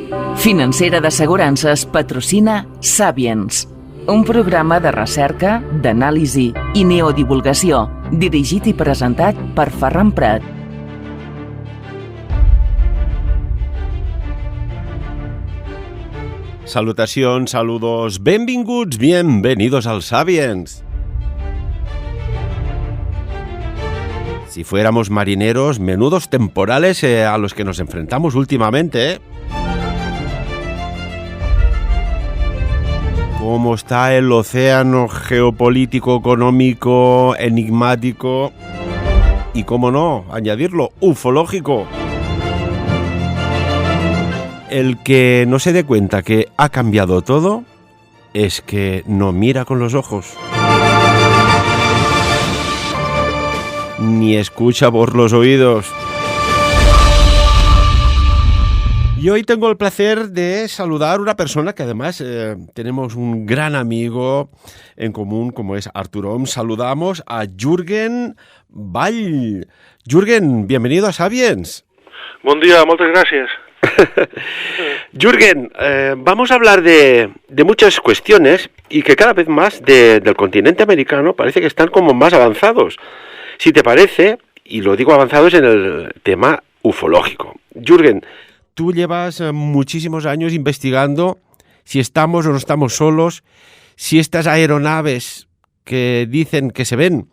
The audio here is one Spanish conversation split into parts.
Financera d'Assegurances patrocina Sapiens, un programa de recerca, d'anàlisi i neodivulgació, dirigit i presentat per Ferran Prat. Salutacions, saludos, benvinguts, bienvenidos al Sapiens. Si fuéramos marineros, menudos temporales a los que nos enfrentamos últimamente, ¿eh? ¿Cómo está el océano geopolítico, económico, enigmático? Y cómo no, añadirlo, ufológico. El que no se dé cuenta que ha cambiado todo es que no mira con los ojos, ni escucha por los oídos. Y hoy tengo el placer de saludar a una persona que además tenemos un gran amigo en común, como es Artur Oms. Saludamos a Jürgen Vall. Jürgen, bienvenido a Sapiens. Bon dia, moltes gràcies. Jürgen, vamos a hablar de muchas cuestiones y que cada vez más del continente americano parece que están como más avanzados. Si te parece, y lo digo avanzados en el tema ufológico. Jürgen, tú llevas muchísimos años investigando si estamos o no estamos solos, si estas aeronaves que dicen que se ven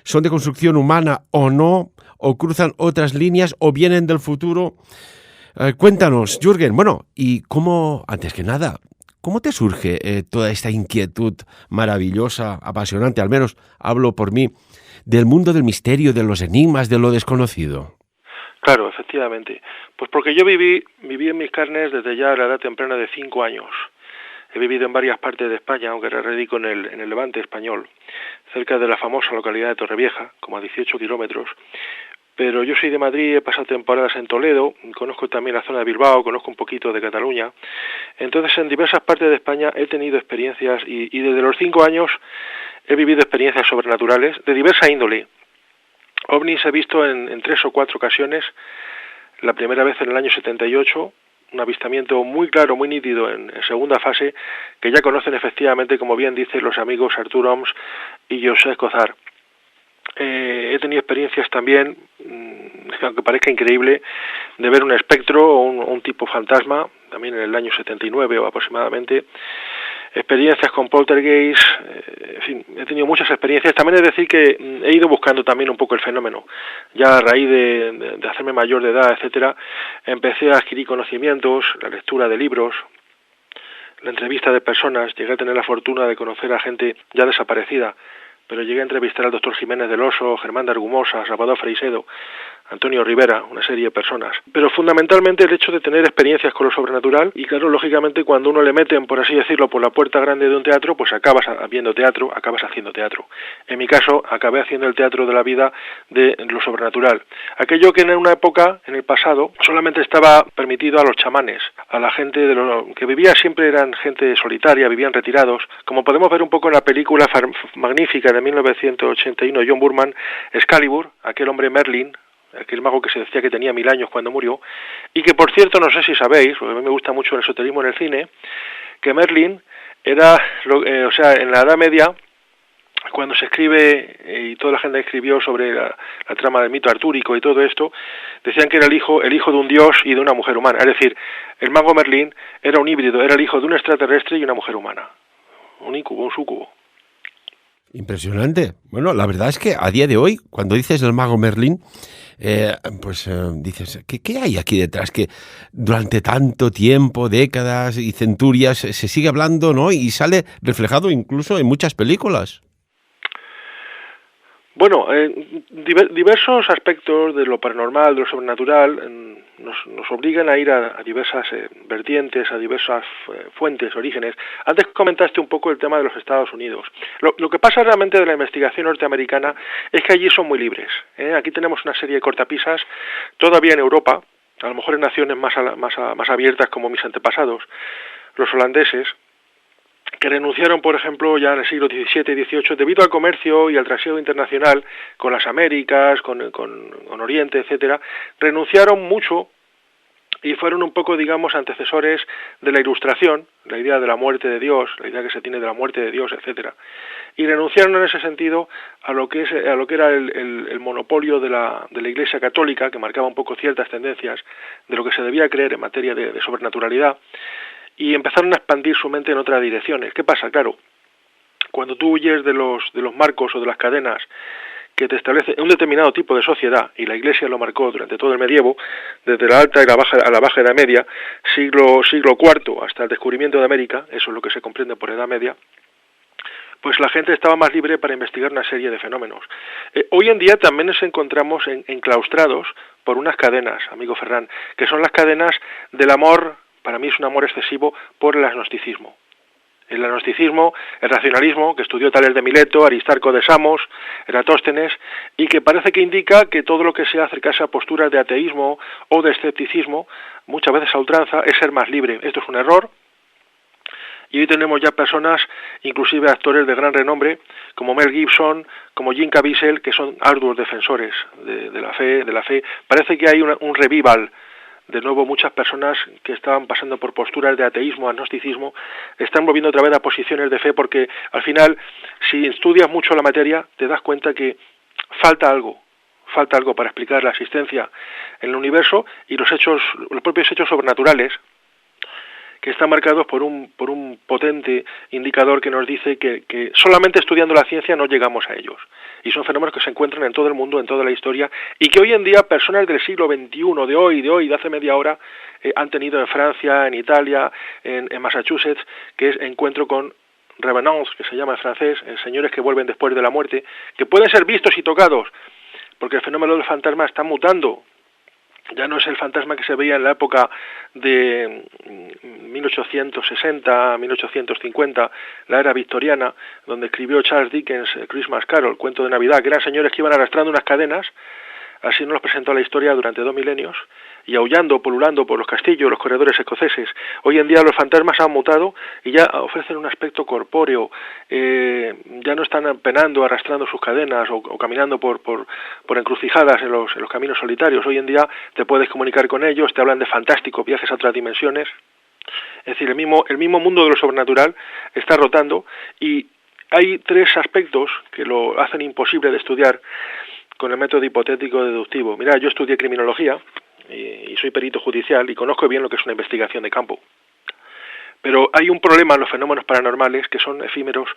son de construcción humana o no, o cruzan otras líneas o vienen del futuro. Cuéntanos, Jürgen, bueno, y cómo, antes que nada, ¿cómo te surge toda esta inquietud maravillosa, apasionante, al menos hablo por mí, del mundo del misterio, de los enigmas, de lo desconocido? Claro, efectivamente. Pues porque yo viví en mis carnes desde ya la edad temprana de 5 años. He vivido en varias partes de España, aunque ahora radico en el Levante español, cerca de la famosa localidad de Torrevieja, como a 18 kilómetros. Pero yo soy de Madrid, he pasado temporadas en Toledo, conozco también la zona de Bilbao, conozco un poquito de Cataluña. Entonces, en diversas partes de España he tenido experiencias y desde los 5 años he vivido experiencias sobrenaturales de diversa índole. OVNIs he visto en 3 o 4 ocasiones. La primera vez en el año 78, un avistamiento muy claro, muy nítido en segunda fase, que ya conocen efectivamente, como bien dicen los amigos Artur Oms y José Cozar. He tenido experiencias también, aunque parezca increíble, de ver un espectro o un tipo fantasma, también en el año 79 o aproximadamente. Experiencias con poltergeist, en fin, he tenido muchas experiencias. También es decir que he ido buscando también un poco el fenómeno. Ya a raíz de hacerme mayor de edad, etcétera, empecé a adquirir conocimientos, la lectura de libros, la entrevista de personas. Llegué a tener la fortuna de conocer a gente ya desaparecida, pero llegué a entrevistar al doctor Jiménez del Oso, Germán de Argumosa, Salvador Freixedo, Antonio Rivera, una serie de personas. Pero fundamentalmente el hecho de tener experiencias con lo sobrenatural, y claro, lógicamente cuando uno le meten, por así decirlo, por la puerta grande de un teatro, pues acabas viendo teatro, acabas haciendo teatro. En mi caso, acabé haciendo el teatro de la vida de lo sobrenatural. Aquello que en una época, en el pasado, solamente estaba permitido a los chamanes, a la gente que vivía siempre eran gente solitaria, vivían retirados, como podemos ver un poco en la película magnífica de 1981 John Boorman, Excalibur, aquel hombre Merlin, aquel mago que se decía que tenía 1000 años cuando murió, y que por cierto, no sé si sabéis, porque a mí me gusta mucho el esoterismo en el cine, que Merlin era, en la Edad Media, cuando se escribe, y toda la gente escribió sobre la trama del mito artúrico y todo esto, decían que era el hijo de un dios y de una mujer humana, es decir, el mago Merlin era un híbrido, era el hijo de un extraterrestre y una mujer humana, un incubo, un súcubo. Impresionante. Bueno, la verdad es que a día de hoy, cuando dices el mago Merlín, dices, ¿qué hay aquí detrás? Que durante tanto tiempo, décadas y centurias se sigue hablando, ¿no? Y sale reflejado incluso en muchas películas. Bueno, diversos aspectos de lo paranormal, de lo sobrenatural, nos obligan a ir a diversas vertientes, a diversas fuentes, orígenes. Antes comentaste un poco el tema de los Estados Unidos. Lo que pasa realmente de la investigación norteamericana es que allí son muy libres. Aquí tenemos una serie de cortapisas, todavía en Europa, a lo mejor en naciones más abiertas como mis antepasados, los holandeses, que renunciaron, por ejemplo, ya en el siglo XVII y XVIII, debido al comercio y al trasiego internacional con las Américas, con Oriente, etcétera, renunciaron mucho y fueron un poco, digamos, antecesores de la Ilustración, la idea de la muerte de Dios, la idea que se tiene de la muerte de Dios, etcétera, y renunciaron en ese sentido a lo que era el monopolio de la Iglesia Católica, que marcaba un poco ciertas tendencias de lo que se debía creer en materia de sobrenaturalidad, y empezaron a expandir su mente en otras direcciones. ¿Qué pasa? Claro, cuando tú huyes de los marcos o de las cadenas que te establece un determinado tipo de sociedad, y la Iglesia lo marcó durante todo el medievo, desde la alta y la baja Edad Media, siglo IV hasta el descubrimiento de América, eso es lo que se comprende por Edad Media, pues la gente estaba más libre para investigar una serie de fenómenos. Hoy en día también nos encontramos enclaustrados por unas cadenas, amigo Ferran, que son las cadenas del amor, para mí es un amor excesivo, por el agnosticismo. El agnosticismo, el racionalismo, que estudió Tales de Mileto, Aristarco de Samos, Eratóstenes, y que parece que indica que todo lo que sea acercarse a posturas de ateísmo o de escepticismo, muchas veces a ultranza, es ser más libre. Esto es un error, y hoy tenemos ya personas, inclusive actores de gran renombre, como Mel Gibson, como Jim Caviezel, que son arduos defensores de la fe. Parece que hay un revival. De nuevo, muchas personas que estaban pasando por posturas de ateísmo, agnosticismo, están volviendo otra vez a posiciones de fe, porque al final, si estudias mucho la materia, te das cuenta que falta algo para explicar la existencia en el universo y los propios hechos sobrenaturales, que están marcados por un potente indicador que nos dice que solamente estudiando la ciencia no llegamos a ellos. Y son fenómenos que se encuentran en todo el mundo, en toda la historia, y que hoy en día personas del siglo XXI, de hoy, de hace media hora, han tenido en Francia, en Italia, en Massachusetts, que es encuentro con revenants, que se llama en francés, señores que vuelven después de la muerte, que pueden ser vistos y tocados, porque el fenómeno del fantasma está mutando. Ya no es el fantasma que se veía en la época de 1860, 1850, la era victoriana, donde escribió Charles Dickens Christmas Carol, cuento de Navidad, que eran señores que iban arrastrando unas cadenas, así nos los presentó la historia durante 2 milenios, y aullando, pululando por los castillos, los corredores escoceses. Hoy en día los fantasmas han mutado y ya ofrecen un aspecto corpóreo, ya no están penando, arrastrando sus cadenas o caminando por encrucijadas en los caminos solitarios. Hoy en día te puedes comunicar con ellos, te hablan de fantásticos viajes a otras dimensiones. Es decir, el mismo mundo de lo sobrenatural está rotando, y hay 3 aspectos que lo hacen imposible de estudiar con el método hipotético deductivo. Mira, yo estudié criminología y soy perito judicial y conozco bien lo que es una investigación de campo. Pero hay un problema en los fenómenos paranormales, que son efímeros,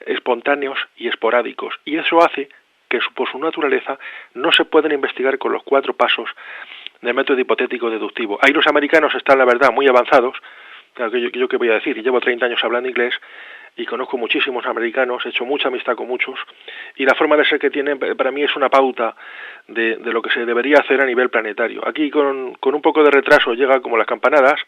espontáneos y esporádicos, y eso hace que por su naturaleza no se pueden investigar con los 4 pasos del método hipotético deductivo. Ahí los americanos están, la verdad, muy avanzados. Claro, yo qué voy a decir, llevo 30 años hablando inglés y conozco muchísimos americanos, he hecho mucha amistad con muchos, y la forma de ser que tienen para mí es una pauta de lo que se debería hacer a nivel planetario. Aquí con un poco de retraso llega como las campanadas,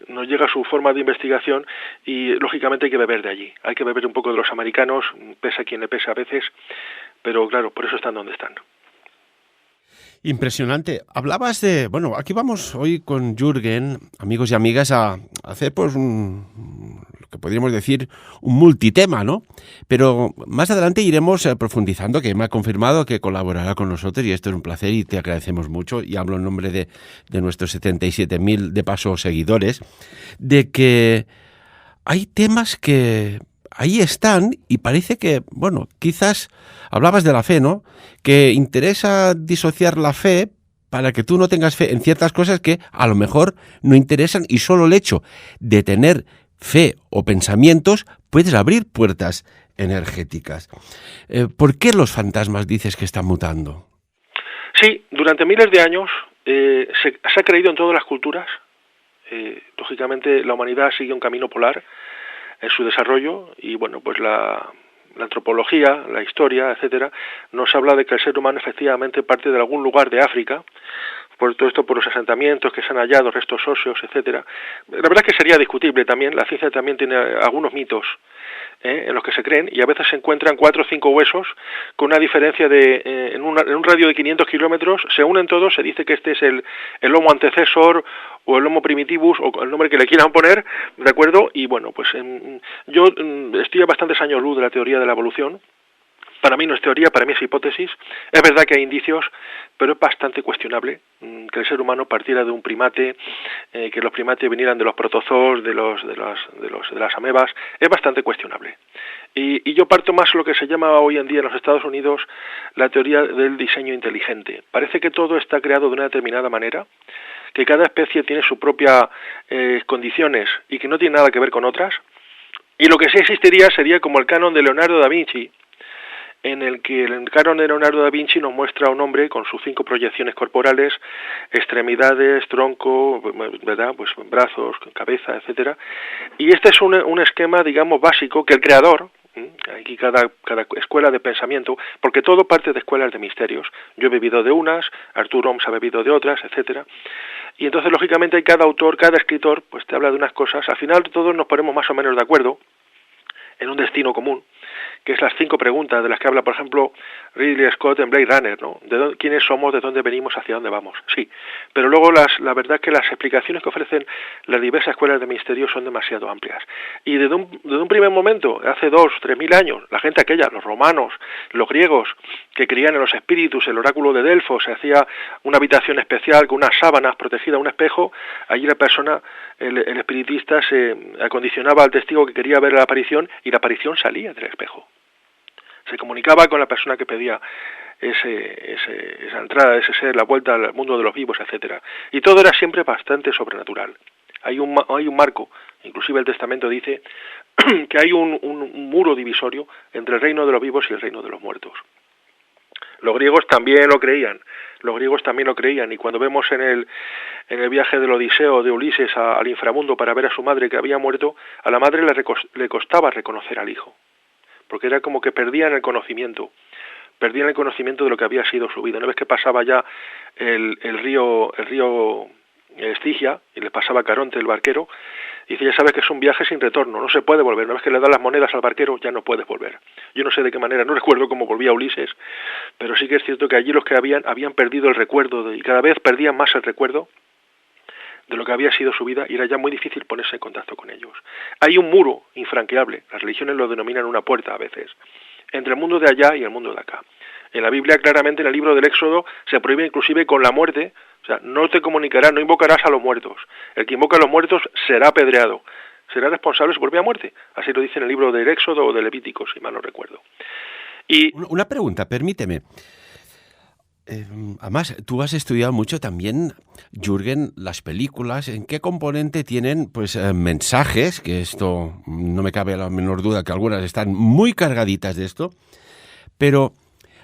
nos llega su forma de investigación, y lógicamente hay que beber de allí, hay que beber un poco de los americanos, pese a quien le pese a veces, pero claro, por eso están donde están. Impresionante. Hablabas de... Bueno, aquí vamos hoy con Jürgen, amigos y amigas, a hacer pues lo que podríamos decir un multitema, ¿no? Pero más adelante iremos profundizando, que me ha confirmado que colaborará con nosotros, y esto es un placer y te agradecemos mucho, y hablo en nombre de nuestros 77.000 de paso seguidores, de que hay temas que ahí están y parece que, bueno, quizás hablabas de la fe, ¿no? Que interesa disociar la fe para que tú no tengas fe en ciertas cosas que a lo mejor no interesan, y solo el hecho de tener fe o pensamientos puedes abrir puertas energéticas. ¿Por qué los fantasmas dices que están mutando? Sí, durante miles de años se ha creído en todas las culturas. Lógicamente la humanidad sigue un camino polar en su desarrollo, y bueno, pues la antropología, la historia, etcétera, nos habla de que el ser humano efectivamente parte de algún lugar de África, por todo esto, por los asentamientos que se han hallado, restos óseos, etcétera. La verdad es que sería discutible también, la ciencia también tiene algunos mitos en los que se creen, y a veces se encuentran 4 o 5 huesos con una diferencia de en un radio de 500 kilómetros, se unen todos, se dice que este es el Homo antecesor o el Homo primitivus, o el nombre que le quieran poner, ¿de acuerdo? Y bueno, pues yo estoy a bastantes años luz de la teoría de la evolución, Para mí no es teoría, para mí es hipótesis. Es verdad que hay indicios, pero es bastante cuestionable que el ser humano partiera de un primate, que los primates vinieran de los protozoos, de las amebas. Es bastante cuestionable. Y yo parto más lo que se llama hoy en día en los Estados Unidos la teoría del diseño inteligente. Parece que todo está creado de una determinada manera, que cada especie tiene sus propias condiciones y que no tiene nada que ver con otras. Y lo que sí existiría sería como el canon de Leonardo da Vinci, en el que el canon de Leonardo da Vinci nos muestra a un hombre con sus 5 proyecciones corporales, extremidades, tronco, ¿verdad? Pues brazos, cabeza, etcétera. Y este es un esquema, digamos, básico que el creador, aquí cada escuela de pensamiento, porque todo parte de escuelas de misterios. Yo he bebido de unas, Arthur Holmes ha bebido de otras, etcétera. Y entonces, lógicamente, cada autor, cada escritor, pues te habla de unas cosas. Al final todos nos ponemos más o menos de acuerdo en un destino común, que es las 5 preguntas de las que habla, por ejemplo, Ridley Scott en Blade Runner, ¿no? ¿Quiénes somos, de dónde venimos, hacia dónde vamos? Sí, pero luego la verdad es que las explicaciones que ofrecen las diversas escuelas de misterio son demasiado amplias. Y desde un primer momento, hace 2.000-3.000 años, la gente aquella, los romanos, los griegos, que creían en los espíritus, el oráculo de Delfos, se hacía una habitación especial con unas sábanas protegida, un espejo, allí la persona, el espiritista, se acondicionaba al testigo que quería ver la aparición y la aparición salía del espejo. Se comunicaba con la persona que pedía esa entrada, ese ser, la vuelta al mundo de los vivos, etcétera. Y todo era siempre bastante sobrenatural. Hay un marco, inclusive el Testamento dice que hay un muro divisorio entre el reino de los vivos y el reino de los muertos. Los griegos también lo creían, y cuando vemos en el viaje del Odiseo de Ulises al inframundo para ver a su madre que había muerto, a la madre le costaba reconocer al hijo, porque era como que perdían el conocimiento de lo que había sido su vida. Una vez que pasaba ya el río Estigia, y le pasaba Caronte, el barquero, dice, ya sabes que es un viaje sin retorno, no se puede volver. Una vez que le das las monedas al barquero, ya no puedes volver. Yo no sé de qué manera, no recuerdo cómo volvía Ulises, pero sí que es cierto que allí los que habían perdido el recuerdo, y cada vez perdían más el recuerdo de lo que había sido su vida, y era ya muy difícil ponerse en contacto con ellos. Hay un muro infranqueable, las religiones lo denominan una puerta a veces, entre el mundo de allá y el mundo de acá. En la Biblia, claramente, en el libro del Éxodo, se prohíbe inclusive con la muerte, o sea, no te comunicarás, no invocarás a los muertos. El que invoca a los muertos será apedreado, será responsable de su propia muerte. Así lo dice en el libro del Éxodo o de Levítico, si mal no recuerdo. Y una pregunta, permíteme. Además, tú has estudiado mucho también, Jürgen, las películas, ¿en qué componente tienen pues mensajes? Que esto no me cabe la menor duda que algunas están muy cargaditas de esto, pero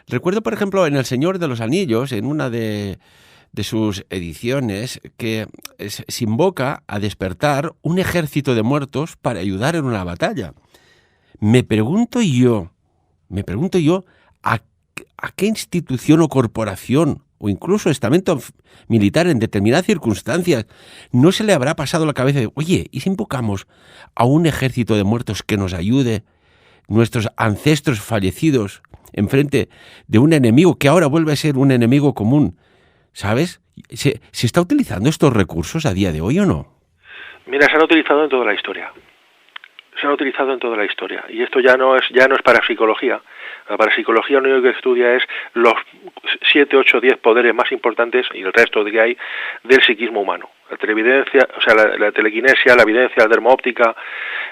recuerdo, por ejemplo, en El Señor de los Anillos, en una de sus ediciones, que se invoca a despertar un ejército de muertos para ayudar en una batalla. Me pregunto yo, ¿a qué institución o corporación o incluso estamento militar en determinadas circunstancias no se le habrá pasado la cabeza de, oye, ¿y si invocamos a un ejército de muertos que nos ayude, nuestros ancestros fallecidos, enfrente de un enemigo que ahora vuelve a ser un enemigo común? ¿Sabes? ¿Se está utilizando estos recursos a día de hoy o no? Mira, se han utilizado en toda la historia. Y esto ya no es parapsicología. La parapsicología lo único que estudia es los 7, 8, 10 poderes más importantes y el resto que hay del psiquismo humano. La televidencia, o sea, la telequinesia, la evidencia, la dermoóptica,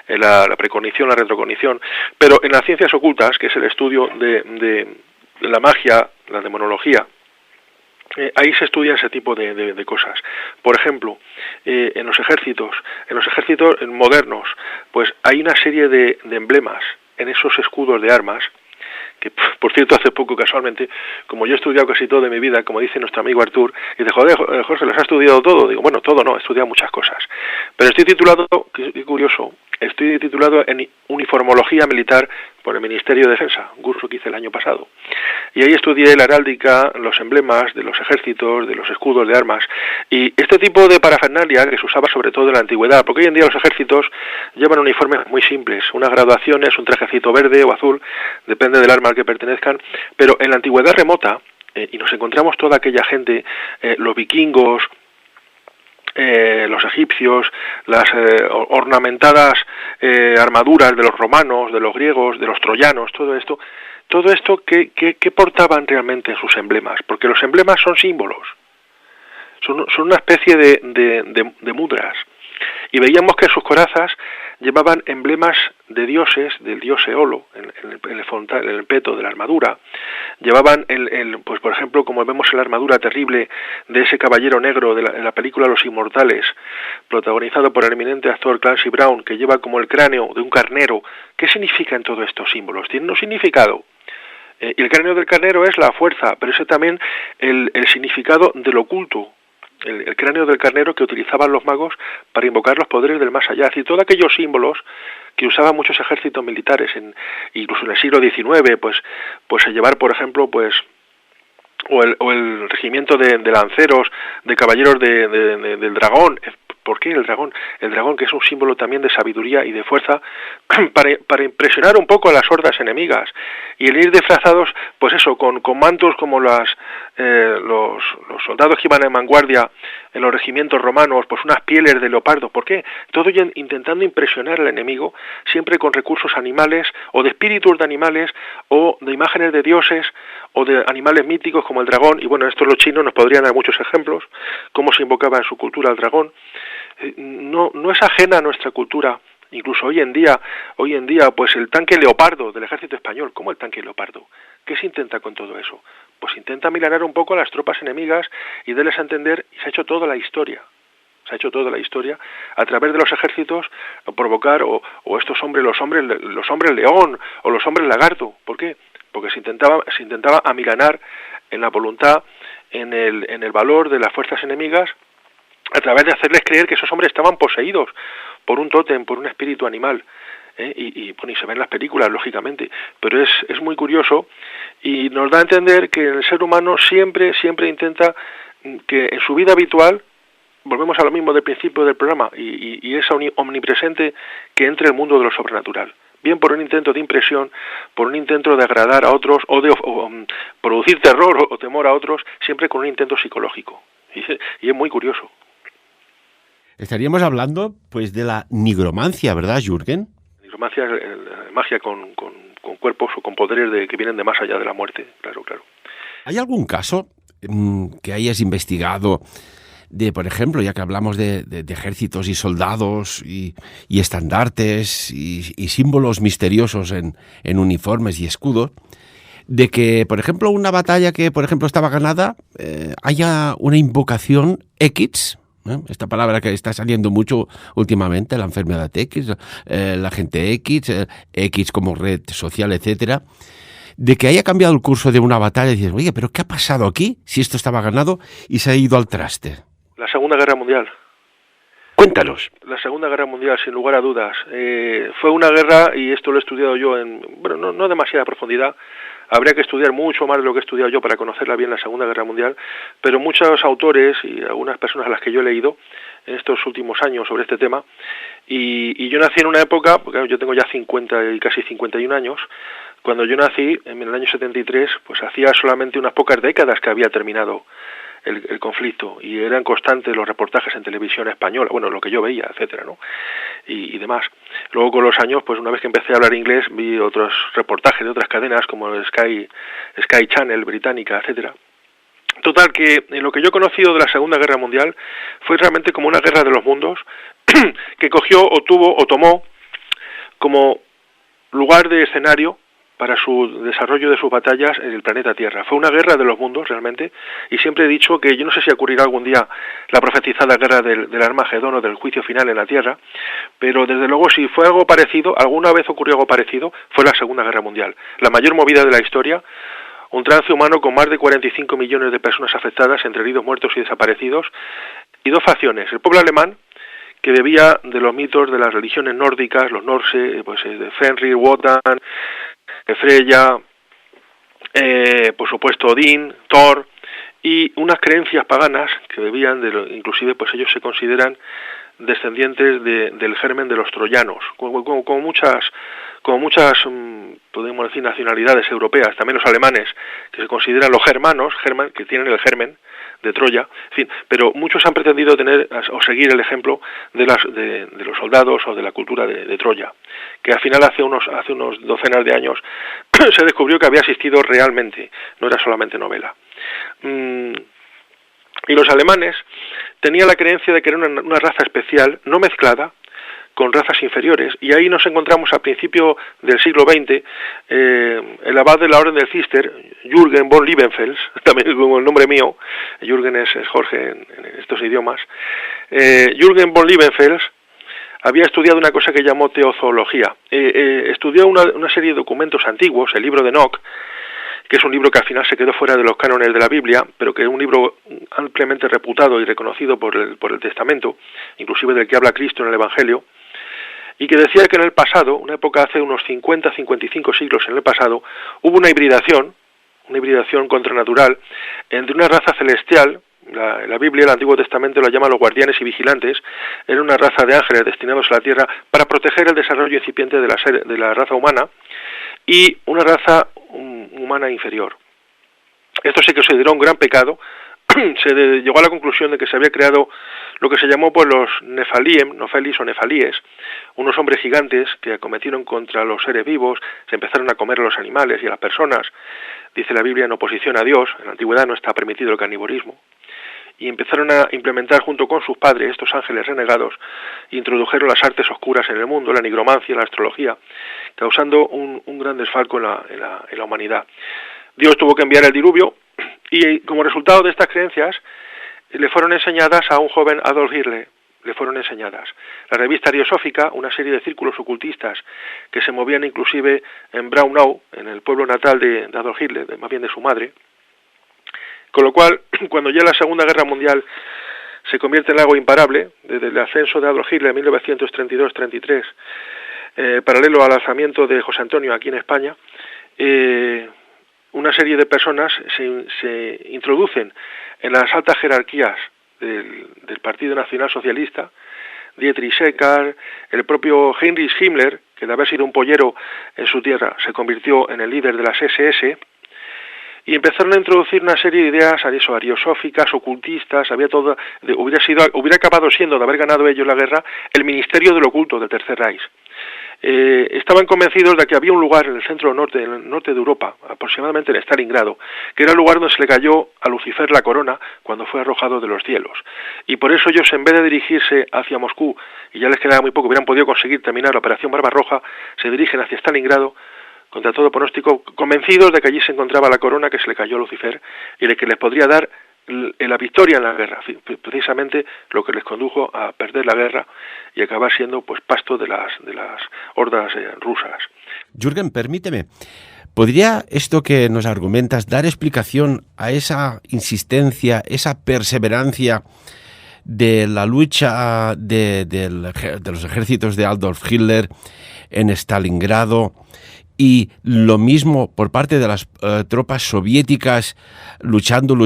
la precognición, la retrocognición. Pero en las ciencias ocultas, que es el estudio de la magia, la demonología, ahí se estudia ese tipo de cosas. Por ejemplo, en los ejércitos modernos, pues hay una serie de emblemas en esos escudos de armas, que por cierto hace poco casualmente, como yo he estudiado casi todo de mi vida, como dice nuestro amigo Artur, y dice, joder, Jorge, ¿los has estudiado todo? Digo, bueno, todo no, he estudiado muchas cosas. Pero estoy titulado, qué curioso, en uniformología militar por el Ministerio de Defensa, un curso que hice el año pasado. Y ahí estudié la heráldica, los emblemas de los ejércitos, de los escudos de armas, y este tipo de parafernalia que se usaba sobre todo en la antigüedad, porque hoy en día los ejércitos llevan uniformes muy simples, unas graduaciones, un trajecito verde o azul, depende del arma al que pertenezcan, pero en la antigüedad remota, y nos encontramos toda aquella gente, los vikingos, los egipcios, las ornamentadas armaduras de los romanos, de los griegos, de los troyanos, todo esto todo esto, ¿qué portaban realmente en sus emblemas? Porque los emblemas son símbolos, son una especie de mudras. Y veíamos que en sus corazas llevaban emblemas de dioses, del dios Eolo, en el peto de la armadura. Llevaban, pues por ejemplo, como vemos en la armadura terrible de ese caballero negro en la película Los Inmortales, protagonizado por el eminente actor Clancy Brown, que lleva como el cráneo de un carnero. ¿Qué significan todos estos símbolos? ¿Tienen un significado? Y el cráneo del carnero es la fuerza, pero ese también el significado del oculto. El cráneo del carnero que utilizaban los magos para invocar los poderes del más allá, es decir, todos aquellos símbolos que usaban muchos ejércitos militares, incluso en el siglo XIX, pues a llevar, por ejemplo, pues o el regimiento de lanceros, de caballeros del dragón. ¿Por qué el dragón? El dragón, que es un símbolo también de sabiduría y de fuerza, para impresionar un poco a las hordas enemigas. Y el ir disfrazados, pues eso, con mantos como los soldados que iban en vanguardia en los regimientos romanos, pues unas pieles de leopardo. ¿Por qué? Todo intentando impresionar al enemigo, siempre con recursos animales, o de espíritus de animales, o de imágenes de dioses, o de animales míticos como el dragón. Y bueno, estos los chinos nos podrían dar muchos ejemplos, cómo se invocaba en su cultura el dragón. No es ajena a nuestra cultura. Incluso hoy en día, pues el tanque leopardo del ejército español. ¿Cómo el tanque leopardo? ¿Qué se intenta con todo eso? Pues intenta milanar un poco a las tropas enemigas y darles a entender, y se ha hecho toda la historia. Se ha hecho toda la historia a través de los ejércitos, a provocar o estos hombres, los hombres león o los hombres lagarto. ¿Por qué? Porque se intentaba amilanar en la voluntad, en el valor de las fuerzas enemigas, a través de hacerles creer que esos hombres estaban poseídos por un tótem, por un espíritu animal. Y se ven en las películas, lógicamente, pero es muy curioso y nos da a entender que el ser humano siempre intenta que en su vida habitual, volvemos a lo mismo del principio del programa, y es omnipresente, que entre el mundo de lo sobrenatural. Bien por un intento de impresión, por un intento de agradar a otros, o de producir terror o temor a otros, siempre con un intento psicológico. Y es muy curioso. Estaríamos hablando, pues, de la nigromancia, ¿verdad, Jürgen? Nigromancia es magia con cuerpos o con poderes que vienen de más allá de la muerte, claro. ¿Hay algún caso que hayas investigado de, por ejemplo, ya que hablamos de ejércitos y soldados y estandartes y símbolos misteriosos en uniformes y escudos, de que, por ejemplo, una batalla que, por ejemplo, estaba ganada, haya una invocación X, esta palabra que está saliendo mucho últimamente, la enfermedad X, la gente X, X como red social, etcétera, de que haya cambiado el curso de una batalla y dices, oye, pero ¿qué ha pasado aquí si esto estaba ganado y se ha ido al traste? La Segunda Guerra Mundial. Cuéntanos. La Segunda Guerra Mundial, sin lugar a dudas. Fue una guerra, y esto lo he estudiado yo no demasiada profundidad. Habría que estudiar mucho más de lo que he estudiado yo para conocerla bien, la Segunda Guerra Mundial, pero muchos autores y algunas personas a las que yo he leído en estos últimos años sobre este tema, y yo nací en una época, porque yo tengo ya 50 y casi 51 años, cuando yo nací, en el año 73, pues hacía solamente unas pocas décadas que había terminado el conflicto, y eran constantes los reportajes en televisión española, bueno, lo que yo veía, etcétera, ¿no? Y demás. Luego, con los años, pues una vez que empecé a hablar inglés, vi otros reportajes de otras cadenas como el Sky Channel británica, etcétera. Total, que lo que yo he conocido de la Segunda Guerra Mundial fue realmente como una guerra de los mundos que cogió o tomó como lugar de escenario para su desarrollo de sus batallas en el planeta Tierra. Fue una guerra de los mundos, realmente, y siempre he dicho que yo no sé si ocurrirá algún día la profetizada guerra del Armagedón o del juicio final en la Tierra, pero desde luego si fue algo parecido, alguna vez ocurrió algo parecido, fue la Segunda Guerra Mundial. La mayor movida de la historia, un trance humano con más de 45 millones de personas afectadas, entre heridos, muertos y desaparecidos, y dos facciones: el pueblo alemán, que bebía de los mitos de las religiones nórdicas, los norse, pues de Fenrir, Wotan, Freya, por supuesto Odín, Thor, y unas creencias paganas que bebían inclusive pues ellos se consideran descendientes del germen de los troyanos, como muchas podemos decir nacionalidades europeas, también los alemanes, que se consideran los germanos, que tienen el germen de Troya, en fin, pero muchos han pretendido tener o seguir el ejemplo de los soldados o de la cultura de Troya, que al final hace unos docenas de años se descubrió que había existido realmente, no era solamente novela. Y los alemanes tenían la creencia de que era una raza especial, no mezclada con razas inferiores, y ahí nos encontramos a principio del siglo XX, el abad de la Orden del Císter, Jürgen von Liebenfels, también como el nombre mío, Jürgen es Jorge en estos idiomas, Jürgen von Liebenfels había estudiado una cosa que llamó teozoología, estudió una serie de documentos antiguos, el libro de Enoch, que es un libro que al final se quedó fuera de los cánones de la Biblia, pero que es un libro ampliamente reputado y reconocido por el Testamento, inclusive del que habla Cristo en el Evangelio, y que decía que en el pasado, una época hace unos 50-55 siglos en el pasado, hubo una hibridación contranatural entre una raza celestial, la Biblia, el Antiguo Testamento lo llama los guardianes y vigilantes, era una raza de ángeles destinados a la tierra para proteger el desarrollo incipiente de la raza humana, y una raza humana inferior. Esto se consideró un gran pecado. Se llegó a la conclusión de que se había creado lo que se llamó pues los Nefelis o Nefalíes, unos hombres gigantes que acometieron contra los seres vivos, se empezaron a comer a los animales y a las personas, dice la Biblia, en oposición a Dios. En la antigüedad no está permitido el canibalismo, y empezaron a implementar junto con sus padres, estos ángeles renegados, introdujeron las artes oscuras en el mundo, la nigromancia, la astrología, causando un gran desfalco en la humanidad. Dios tuvo que enviar el diluvio, y como resultado de estas creencias le fueron enseñadas a un joven Adolf Hitler, le fueron enseñadas. La revista Ariosófica, una serie de círculos ocultistas que se movían inclusive en Braunau, en el pueblo natal de Adolf Hitler, más bien de su madre, con lo cual, cuando ya la Segunda Guerra Mundial se convierte en algo imparable, desde el ascenso de Adolf Hitler en 1932-33, paralelo al alzamiento de José Antonio aquí en España, una serie de personas se introducen en las altas jerarquías del Partido Nacional Socialista, Dietrich Eckart, el propio Heinrich Himmler, que de haber sido un pollero en su tierra, se convirtió en el líder de las SS, y empezaron a introducir una serie de ideas ariosóficas, ocultistas, hubiera acabado siendo, de haber ganado ellos la guerra, el Ministerio del Oculto del Tercer Reich. Estaban convencidos de que había un lugar en el centro norte de Europa, aproximadamente en Stalingrado, que era el lugar donde se le cayó a Lucifer la corona cuando fue arrojado de los cielos. Y por eso ellos, en vez de dirigirse hacia Moscú, y ya les quedaba muy poco, hubieran podido conseguir terminar la Operación Barbarroja, se dirigen hacia Stalingrado, contra todo pronóstico, convencidos de que allí se encontraba la corona que se le cayó a Lucifer y de que les podría dar la victoria en la guerra, precisamente lo que les condujo a perder la guerra y acabar siendo pues pasto de las hordas rusas. Jürgen, permíteme, ¿podría esto que nos argumentas dar explicación a esa insistencia, esa perseverancia de la lucha de los ejércitos de Adolf Hitler en Stalingrado, y lo mismo por parte de las tropas soviéticas luchando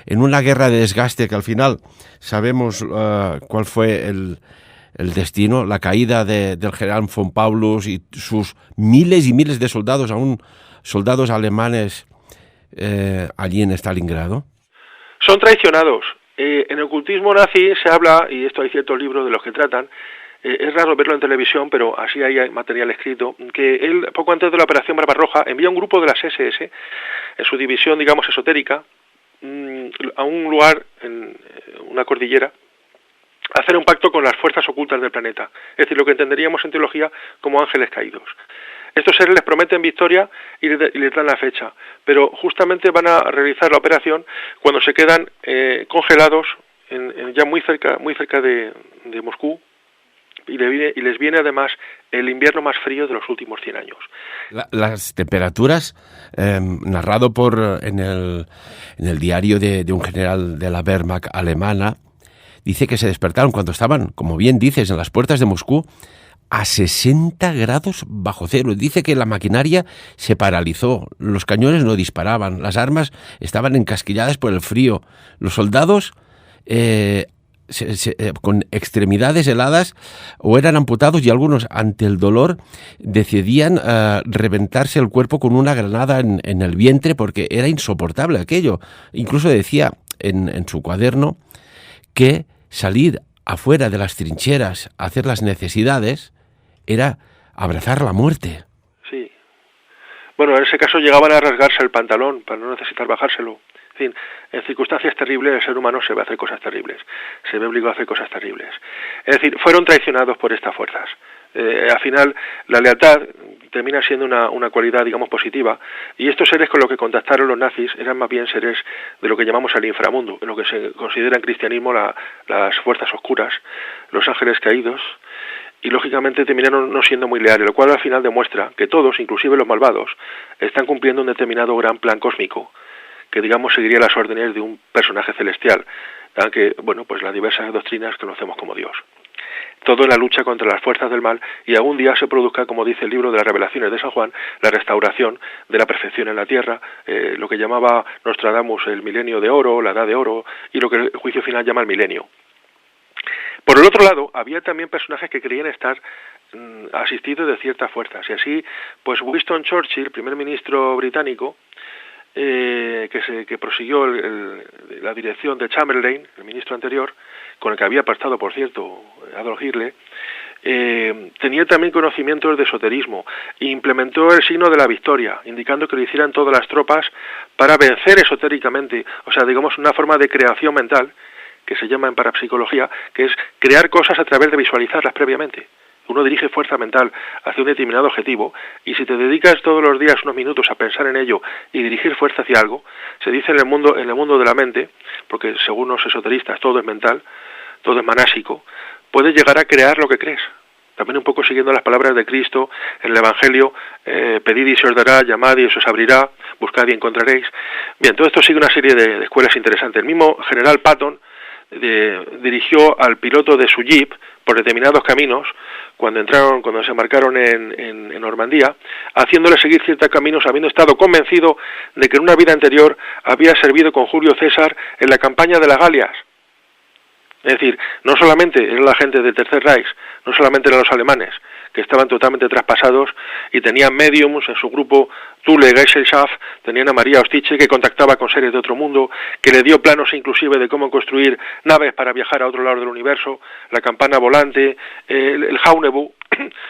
en una guerra de desgaste que al final sabemos cuál fue el destino, la caída del general von Paulus y sus miles y miles de soldados, aún soldados alemanes allí en Stalingrado? Son traicionados. En el ocultismo nazi se habla, y esto hay ciertos libros de los que tratan, es raro verlo en televisión, pero así hay material escrito, que él, poco antes de la Operación Barbarroja, envía un grupo de las SS, en su división, digamos, esotérica, a un lugar, en una cordillera, a hacer un pacto con las fuerzas ocultas del planeta, es decir, lo que entenderíamos en teología como ángeles caídos. Estos seres les prometen victoria y les dan la fecha, pero justamente van a realizar la operación cuando se quedan congelados ya muy cerca de Moscú, y les viene además el invierno más frío de los últimos 100 años. Las temperaturas, narrado en el diario de un general de la Wehrmacht alemana, dice que se despertaron cuando estaban, como bien dices, en las puertas de Moscú, a 60 grados bajo cero. Dice que la maquinaria se paralizó, los cañones no disparaban, las armas estaban encasquilladas por el frío, los soldados con extremidades heladas o eran amputados, y algunos ante el dolor decidían reventarse el cuerpo con una granada en el vientre porque era insoportable aquello. Incluso decía en su cuaderno que salir afuera de las trincheras a hacer las necesidades era abrazar la muerte. Sí. Bueno, en ese caso llegaban a rasgarse el pantalón para no necesitar bajárselo. En fin, en circunstancias terribles el ser humano se ve a hacer cosas terribles, se ve obligado a hacer cosas terribles. Es decir, fueron traicionados por estas fuerzas. Al final, la lealtad termina siendo una cualidad, digamos, positiva, y estos seres con los que contactaron los nazis eran más bien seres de lo que llamamos el inframundo, en lo que se considera en cristianismo las fuerzas oscuras, los ángeles caídos, y lógicamente terminaron no siendo muy leales, lo cual al final demuestra que todos, inclusive los malvados, están cumpliendo un determinado gran plan cósmico, que digamos seguiría las órdenes de un personaje celestial, aunque, bueno, pues las diversas doctrinas conocemos como Dios. Todo en la lucha contra las fuerzas del mal, y algún día se produzca, como dice el libro de las Revelaciones de San Juan, la restauración de la perfección en la tierra, lo que llamaba Nostradamus el milenio de oro, la edad de oro, y lo que el juicio final llama el milenio. Por el otro lado, había también personajes que creían estar asistidos de ciertas fuerzas, y así, pues Winston Churchill, primer ministro británico, que prosiguió la dirección de Chamberlain, el ministro anterior, con el que había pactado, por cierto, Adolf Hitler, tenía también conocimientos de esoterismo e implementó el signo de la victoria, indicando que lo hicieran todas las tropas para vencer esotéricamente, o sea, digamos, una forma de creación mental, que se llama en parapsicología, que es crear cosas a través de visualizarlas previamente. Uno dirige fuerza mental hacia un determinado objetivo, y si te dedicas todos los días unos minutos a pensar en ello y dirigir fuerza hacia algo, se dice en el mundo de la mente, porque según los esoteristas todo es mental, todo es manásico, puedes llegar a crear lo que crees. También un poco siguiendo las palabras de Cristo en el Evangelio, pedid y se os dará, llamad y se os abrirá, buscad y encontraréis. Bien, todo esto sigue una serie de escuelas interesantes. El mismo general Patton dirigió al piloto de su jeep por determinados caminos cuando se embarcaron en Normandía, haciéndole seguir ciertos caminos, habiendo estado convencido de que en una vida anterior había servido con Julio César en la campaña de las Galias. Es decir, no solamente eran la gente del Tercer Reich, no solamente eran los alemanes, que estaban totalmente traspasados y tenían mediums en su grupo Thule Gesellschaft, tenían a María Ostiche, que contactaba con seres de otro mundo, que le dio planos inclusive de cómo construir naves para viajar a otro lado del universo, la campana volante, el Haunebu,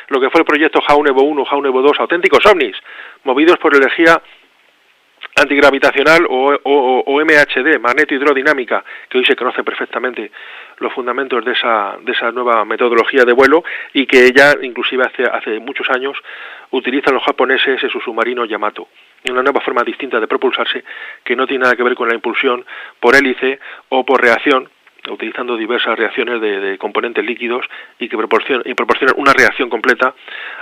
lo que fue el proyecto Haunebu 1, Haunebu 2, auténticos ovnis, movidos por energía antigravitacional o MHD, magneto-hidrodinámica, que hoy se conoce perfectamente los fundamentos de esa nueva metodología de vuelo, y que ya inclusive hace muchos años utilizan los japoneses en su submarino Yamato, una nueva forma distinta de propulsarse que no tiene nada que ver con la impulsión por hélice o por reacción, utilizando diversas reacciones de componentes líquidos y que proporcionan una reacción completa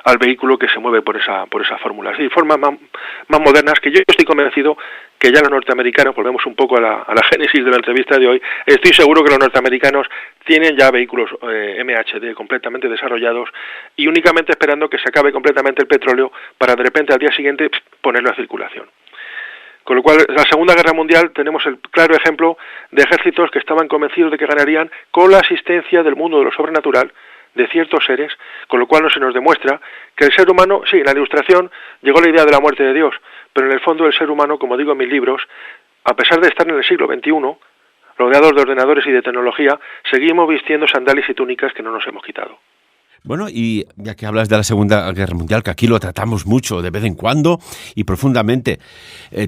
al vehículo que se mueve por esa fórmula. Así, formas más modernas, que yo estoy convencido que ya los norteamericanos, volvemos un poco a la génesis de la entrevista de hoy, estoy seguro que los norteamericanos tienen ya vehículos MHD completamente desarrollados y únicamente esperando que se acabe completamente el petróleo para de repente al día siguiente ponerlo a circulación. Con lo cual, en la Segunda Guerra Mundial tenemos el claro ejemplo de ejércitos que estaban convencidos de que ganarían con la asistencia del mundo de lo sobrenatural, de ciertos seres, con lo cual no se nos demuestra que el ser humano, sí, en la Ilustración llegó la idea de la muerte de Dios, pero en el fondo el ser humano, como digo en mis libros, a pesar de estar en el siglo XXI, rodeados de ordenadores y de tecnología, seguimos vistiendo sandalias y túnicas que no nos hemos quitado. Bueno, y ya que hablas de la Segunda Guerra Mundial, que aquí lo tratamos mucho de vez en cuando y profundamente,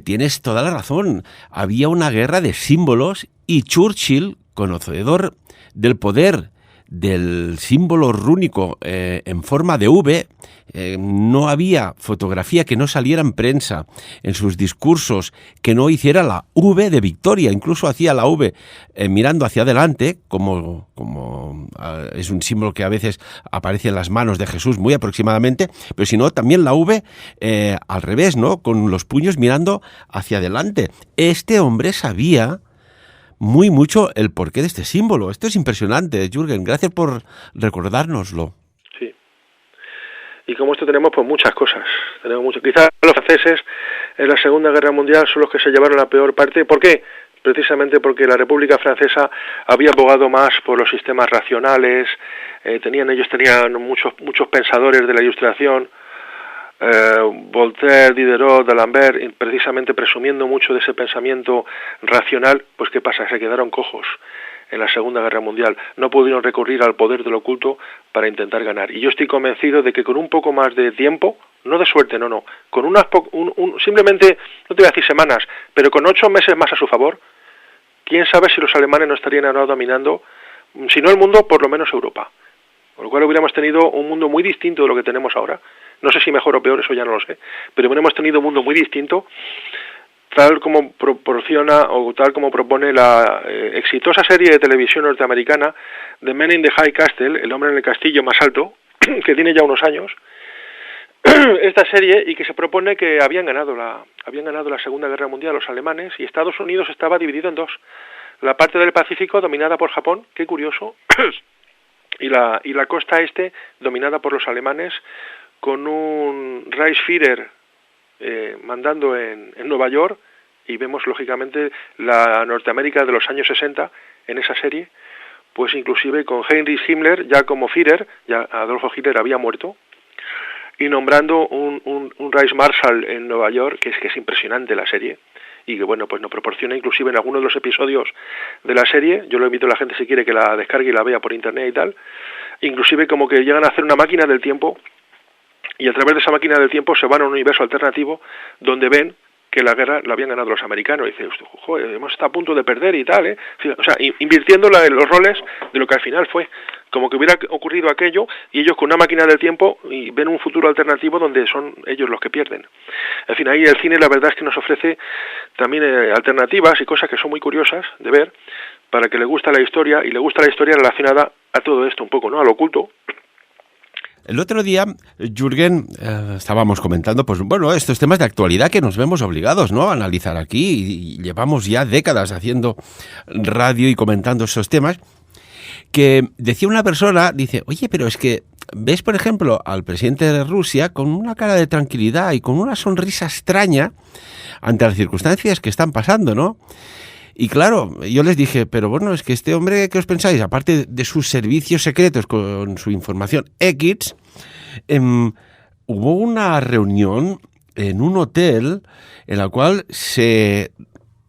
tienes toda la razón. Había una guerra de símbolos y Churchill, conocedor del poder del símbolo rúnico en forma de V, no había fotografía que no saliera en prensa, en sus discursos que no hiciera la V de victoria, incluso hacía la V mirando hacia adelante, como es un símbolo que a veces aparece en las manos de Jesús muy aproximadamente, pero si no, también la V al revés, ¿no? Con los puños mirando hacia adelante. Este hombre sabía muy mucho el porqué de este símbolo. Esto es impresionante, Jürgen. Gracias por recordárnoslo. Sí. Y como esto tenemos pues muchas cosas. Quizás los franceses en la Segunda Guerra Mundial son los que se llevaron la peor parte. ¿Por qué? Precisamente porque la República Francesa había abogado más por los sistemas racionales. Ellos tenían muchos pensadores de la Ilustración Voltaire, Diderot, D'Alembert, precisamente presumiendo mucho de ese pensamiento racional, pues ¿qué pasa? Se quedaron cojos en la Segunda Guerra Mundial, no pudieron recurrir al poder del oculto para intentar ganar. Y yo estoy convencido de que con un poco más de tiempo, no de suerte, no, con simplemente, no te voy a decir semanas, pero con 8 meses más a su favor, quién sabe si los alemanes no estarían ahora dominando, si no el mundo, por lo menos Europa. Con lo cual hubiéramos tenido un mundo muy distinto de lo que tenemos ahora. No sé si mejor o peor, eso ya no lo sé, pero hubiéramos tenido un mundo muy distinto, tal como proporciona o tal como propone la exitosa serie de televisión norteamericana The Man in the High Castle, el hombre en el castillo más alto, que tiene ya unos años, esta serie, y que se propone que habían ganado la Segunda Guerra Mundial los alemanes, y Estados Unidos estaba dividido en dos: la parte del Pacífico dominada por Japón, qué curioso, y la costa este dominada por los alemanes, con un Reichsführer mandando en Nueva York, y vemos lógicamente la Norteamérica de los años 60 en esa serie, pues inclusive con Heinrich Himmler ya como Führer, ya Adolfo Hitler había muerto, y nombrando un Reichsmarschall en Nueva York, que es impresionante la serie, y que bueno, pues nos proporciona inclusive en algunos de los episodios de la serie, yo lo invito a la gente si quiere que la descargue y la vea por internet y tal, inclusive como que llegan a hacer una máquina del tiempo, y a través de esa máquina del tiempo se van a un universo alternativo donde ven que la guerra la habían ganado los americanos. Y dice, joder, hemos estado a punto de perder y tal, ¿eh? O sea, invirtiendo los roles de lo que al final fue. Como que hubiera ocurrido aquello, y ellos con una máquina del tiempo y ven un futuro alternativo donde son ellos los que pierden. En fin, ahí el cine la verdad es que nos ofrece también alternativas y cosas que son muy curiosas de ver, para que le gusta la historia, y le gusta la historia relacionada a todo esto un poco, ¿no? Al oculto. El otro día, Jürgen, estábamos comentando, pues bueno, estos temas de actualidad que nos vemos obligados, ¿no?, a analizar aquí, y llevamos ya décadas haciendo radio y comentando esos temas, que decía una persona, dice, oye, pero es que ves, por ejemplo, al presidente de Rusia con una cara de tranquilidad y con una sonrisa extraña ante las circunstancias que están pasando, ¿no? Y claro, yo les dije, pero bueno, es que este hombre, ¿qué os pensáis? Aparte de sus servicios secretos con su información X, hubo una reunión en un hotel en la cual se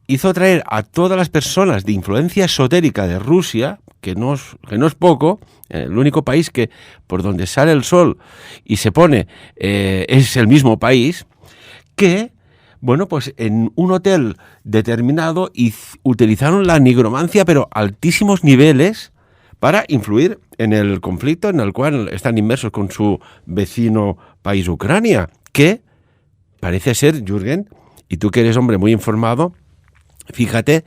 hizo traer a todas las personas de influencia esotérica de Rusia, que no es poco, el único país que por donde sale el sol y se pone es el mismo país, que... Bueno, pues en un hotel determinado utilizaron la nigromancia, pero a altísimos niveles, para influir en el conflicto en el cual están inmersos con su vecino país, Ucrania, que parece ser, Jürgen, y tú que eres hombre muy informado, fíjate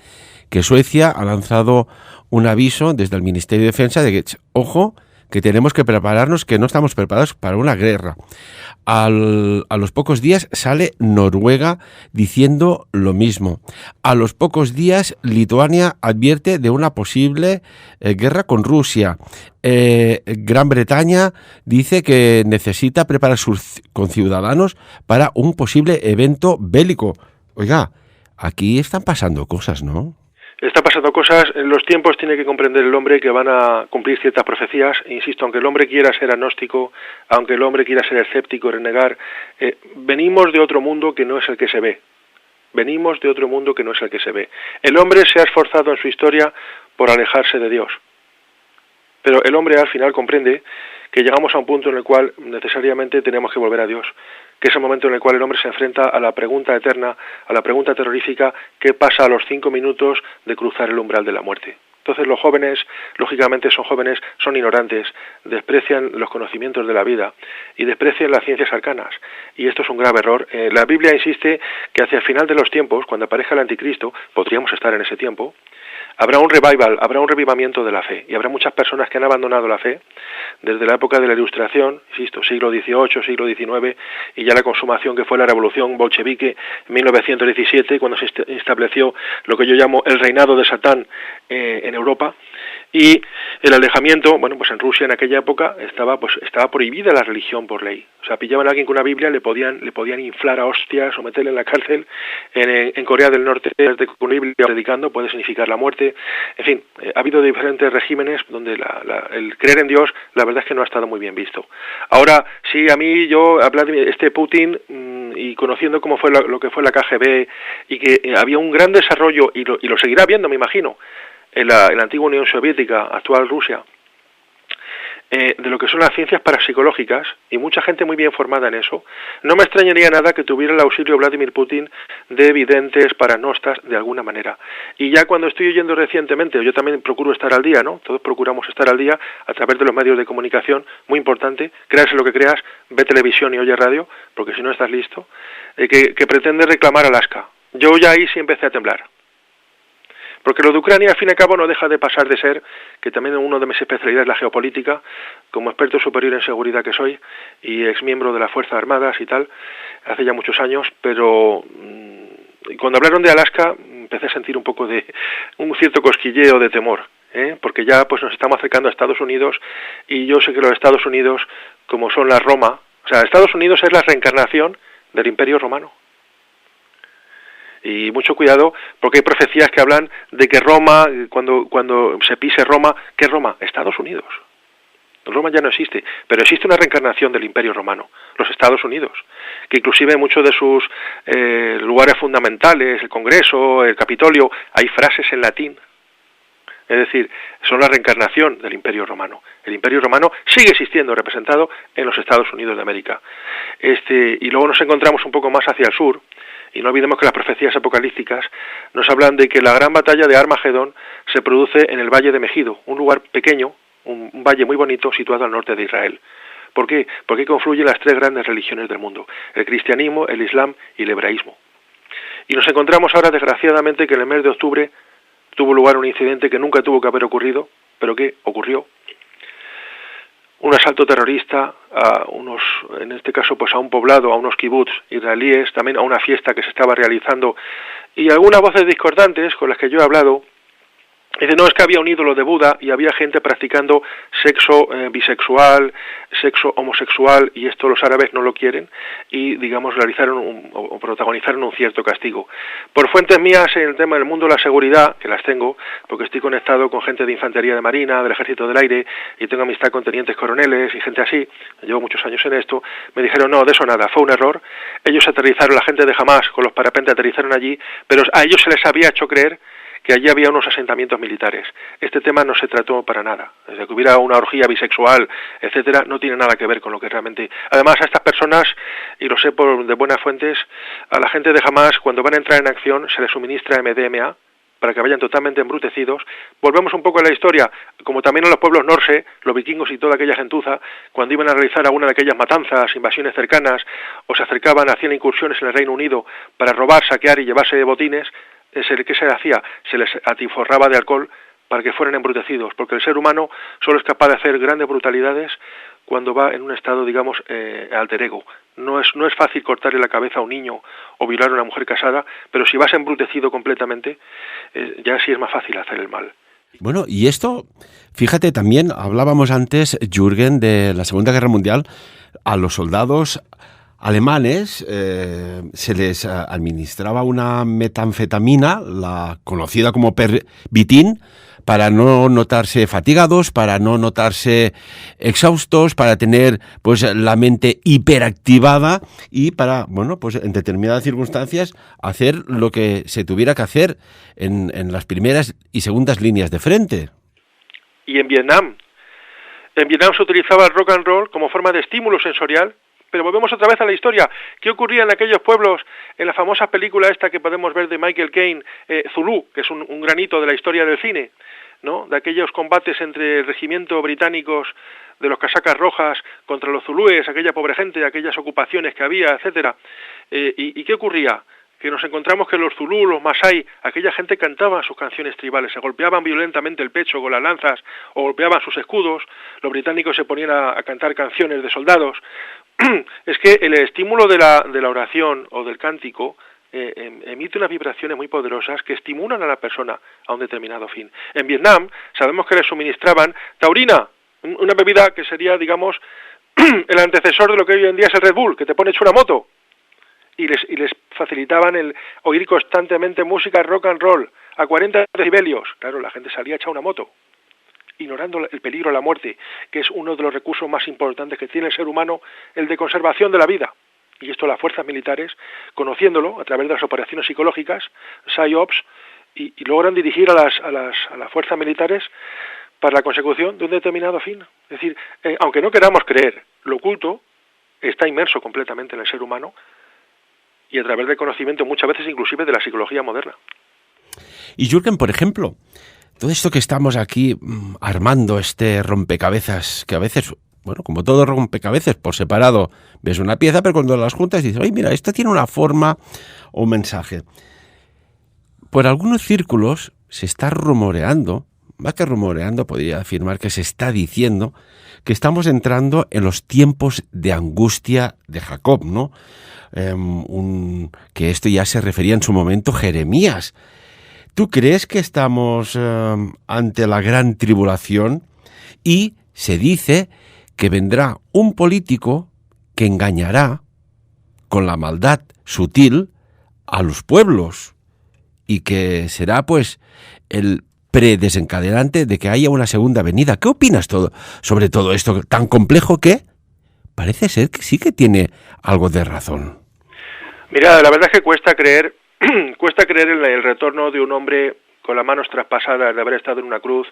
que Suecia ha lanzado un aviso desde el Ministerio de Defensa de que, ojo, que tenemos que prepararnos, que no estamos preparados para una guerra. A los pocos días sale Noruega diciendo lo mismo. A los pocos días Lituania advierte de una posible guerra con Rusia. Gran Bretaña dice que necesita preparar sus conciudadanos para un posible evento bélico. Oiga, aquí están pasando cosas, ¿no? Está pasando cosas, en los tiempos tiene que comprender el hombre que van a cumplir ciertas profecías, insisto, aunque el hombre quiera ser agnóstico, aunque el hombre quiera ser escéptico, renegar, venimos de otro mundo que no es el que se ve, venimos de otro mundo que no es el que se ve. El hombre se ha esforzado en su historia por alejarse de Dios, pero el hombre al final comprende que llegamos a un punto en el cual necesariamente tenemos que volver a Dios, que es el momento en el cual el hombre se enfrenta a la pregunta eterna, a la pregunta terrorífica, ¿qué pasa a los 5 minutos de cruzar el umbral de la muerte? Entonces los jóvenes, lógicamente son jóvenes, son ignorantes, desprecian los conocimientos de la vida y desprecian las ciencias arcanas, y esto es un grave error. La Biblia insiste que hacia el final de los tiempos, cuando aparezca el anticristo, podríamos estar en ese tiempo, habrá un revival, habrá un revivamiento de la fe, y habrá muchas personas que han abandonado la fe desde la época de la Ilustración, insisto, siglo XVIII, siglo XIX, y ya la consumación que fue la revolución bolchevique en 1917, cuando se estableció lo que yo llamo el reinado de Satán en Europa, Y el alejamiento, bueno, pues en Rusia en aquella época estaba prohibida la religión por ley. O sea, pillaban a alguien con una Biblia, le podían inflar a hostias o meterle en la cárcel. En Corea del Norte, desde con una Biblia predicando puede significar la muerte. En fin, ha habido diferentes regímenes donde el creer en Dios, la verdad es que no ha estado muy bien visto. Ahora, sí, a mí, Putin, y conociendo cómo fue lo que fue la KGB, y que había un gran desarrollo, y lo seguirá habiendo, me imagino, en la antigua Unión Soviética, actual Rusia, de lo que son las ciencias parapsicológicas, y mucha gente muy bien formada en eso, no me extrañaría nada que tuviera el auxilio Vladimir Putin de videntes, paragnostas, de alguna manera. Y ya cuando estoy oyendo recientemente, yo también procuro estar al día, ¿no? Todos procuramos estar al día a través de los medios de comunicación, muy importante, creas en lo que creas, ve televisión y oye radio, porque si no estás listo, que pretende reclamar Alaska. Yo ya ahí sí empecé a temblar. Porque lo de Ucrania, al fin y al cabo, no deja de pasar de ser, que también una de mis especialidades es la geopolítica, como experto superior en seguridad que soy, y exmiembro de las Fuerzas Armadas y tal, hace ya muchos años, pero cuando hablaron de Alaska, empecé a sentir un poco de un cierto cosquilleo de temor, porque ya pues nos estamos acercando a Estados Unidos, y yo sé que los Estados Unidos, como son la Roma, o sea, Estados Unidos es la reencarnación del Imperio Romano. Y mucho cuidado, porque hay profecías que hablan de que Roma, cuando se pise Roma, ¿qué es Roma? Estados Unidos. Roma ya no existe, pero existe una reencarnación del Imperio Romano, los Estados Unidos, que inclusive en muchos de sus lugares fundamentales, el Congreso, el Capitolio, hay frases en latín. Es decir, son la reencarnación del Imperio Romano. El Imperio Romano sigue existiendo, representado en los Estados Unidos de América. Y luego nos encontramos un poco más hacia el sur, y no olvidemos que las profecías apocalípticas nos hablan de que la gran batalla de Armagedón se produce en el Valle de Megido, un lugar pequeño, un valle muy bonito situado al norte de Israel. ¿Por qué? Porque confluyen las tres grandes religiones del mundo, el cristianismo, el islam y el hebraísmo. Y nos encontramos ahora, desgraciadamente, que en el mes de octubre tuvo lugar un incidente que nunca tuvo que haber ocurrido, pero que ocurrió. Un asalto terrorista en este caso pues a un poblado, a unos kibutz israelíes, también a una fiesta que se estaba realizando, y algunas voces discordantes con las que yo he hablado, dicen, no, es que había un ídolo de Buda y había gente practicando sexo bisexual, sexo homosexual, y esto los árabes no lo quieren, y digamos realizaron o protagonizaron un cierto castigo. Por fuentes mías en el tema del mundo de la seguridad, que las tengo, porque estoy conectado con gente de infantería de marina, del ejército del aire, y tengo amistad con tenientes coroneles y gente así, llevo muchos años en esto, me dijeron, no, de eso nada, fue un error, ellos aterrizaron, la gente de Hamás con los parapentes aterrizaron allí, pero a ellos se les había hecho creer que allí había unos asentamientos militares. Este tema no se trató para nada. Desde que hubiera una orgía bisexual, etcétera, no tiene nada que ver con lo que realmente... Además, a estas personas, y lo sé de buenas fuentes, a la gente de Hamás, cuando van a entrar en acción, se les suministra MDMA, para que vayan totalmente embrutecidos. Volvemos un poco a la historia, como también a los pueblos norse, los vikingos y toda aquella gentuza, cuando iban a realizar alguna de aquellas matanzas, invasiones cercanas, o se acercaban, hacían incursiones en el Reino Unido para robar, saquear y llevarse botines, ¿qué se hacía? Se les atiforraba de alcohol para que fueran embrutecidos, porque el ser humano solo es capaz de hacer grandes brutalidades cuando va en un estado, digamos, alter ego. No es fácil cortarle la cabeza a un niño o violar a una mujer casada, pero si vas embrutecido completamente, ya sí es más fácil hacer el mal. Bueno, y esto, fíjate, también hablábamos antes, Jürgen, de la Segunda Guerra Mundial, a los soldados alemanes se les administraba una metanfetamina, la conocida como pervitin, para no notarse fatigados, para no notarse exhaustos, para tener pues la mente hiperactivada y para, bueno, pues en determinadas circunstancias hacer lo que se tuviera que hacer en las primeras y segundas líneas de frente. Y en Vietnam se utilizaba el rock and roll como forma de estímulo sensorial. Pero volvemos otra vez a la historia. ¿Qué ocurría en aquellos pueblos, en la famosa película esta que podemos ver de Michael Caine, Zulu, que es un granito de la historia del cine, ¿no? De aquellos combates entre el regimiento británicos de los casacas rojas contra los zulúes, aquella pobre gente, aquellas ocupaciones que había, etcétera. ¿Y qué ocurría? Que nos encontramos que los zulú, los masái, aquella gente cantaba sus canciones tribales, se golpeaban violentamente el pecho con las lanzas o golpeaban sus escudos, los británicos se ponían a cantar canciones de soldados. Es que el estímulo de la oración o del cántico emite unas vibraciones muy poderosas que estimulan a la persona a un determinado fin. En Vietnam sabemos que les suministraban taurina, una bebida que sería, digamos, el antecesor de lo que hoy en día es el Red Bull, que te pone hecho una moto. Y les facilitaban el oír constantemente música rock and roll a 40 decibelios. Claro, la gente salía hecha una moto, ignorando el peligro a la muerte, que es uno de los recursos más importantes que tiene el ser humano, el de conservación de la vida. Y esto las fuerzas militares, conociéndolo a través de las operaciones psicológicas, PSYOPs, y logran dirigir a las fuerzas militares para la consecución de un determinado fin. Es decir, aunque no queramos creer, lo oculto está inmerso completamente en el ser humano y a través del conocimiento muchas veces inclusive de la psicología moderna. Y Jürgen, por ejemplo, todo esto que estamos aquí armando, este rompecabezas, que a veces, bueno, como todo rompecabezas, por separado ves una pieza, pero cuando las juntas dices, oye, mira, esta tiene una forma o un mensaje. Por algunos círculos se está rumoreando, más que rumoreando, podría afirmar que se está diciendo que estamos entrando en los tiempos de angustia de Jacob, ¿no? Que esto ya se refería en su momento Jeremías. ¿Tú crees que estamos ante la gran tribulación? Y se dice que vendrá un político que engañará con la maldad sutil a los pueblos y que será pues el predesencadenante de que haya una segunda venida. ¿Qué opinas sobre todo esto tan complejo que parece ser que sí que tiene algo de razón? Mira, la verdad es que cuesta creer en el retorno de un hombre con las manos traspasadas de haber estado en una cruz,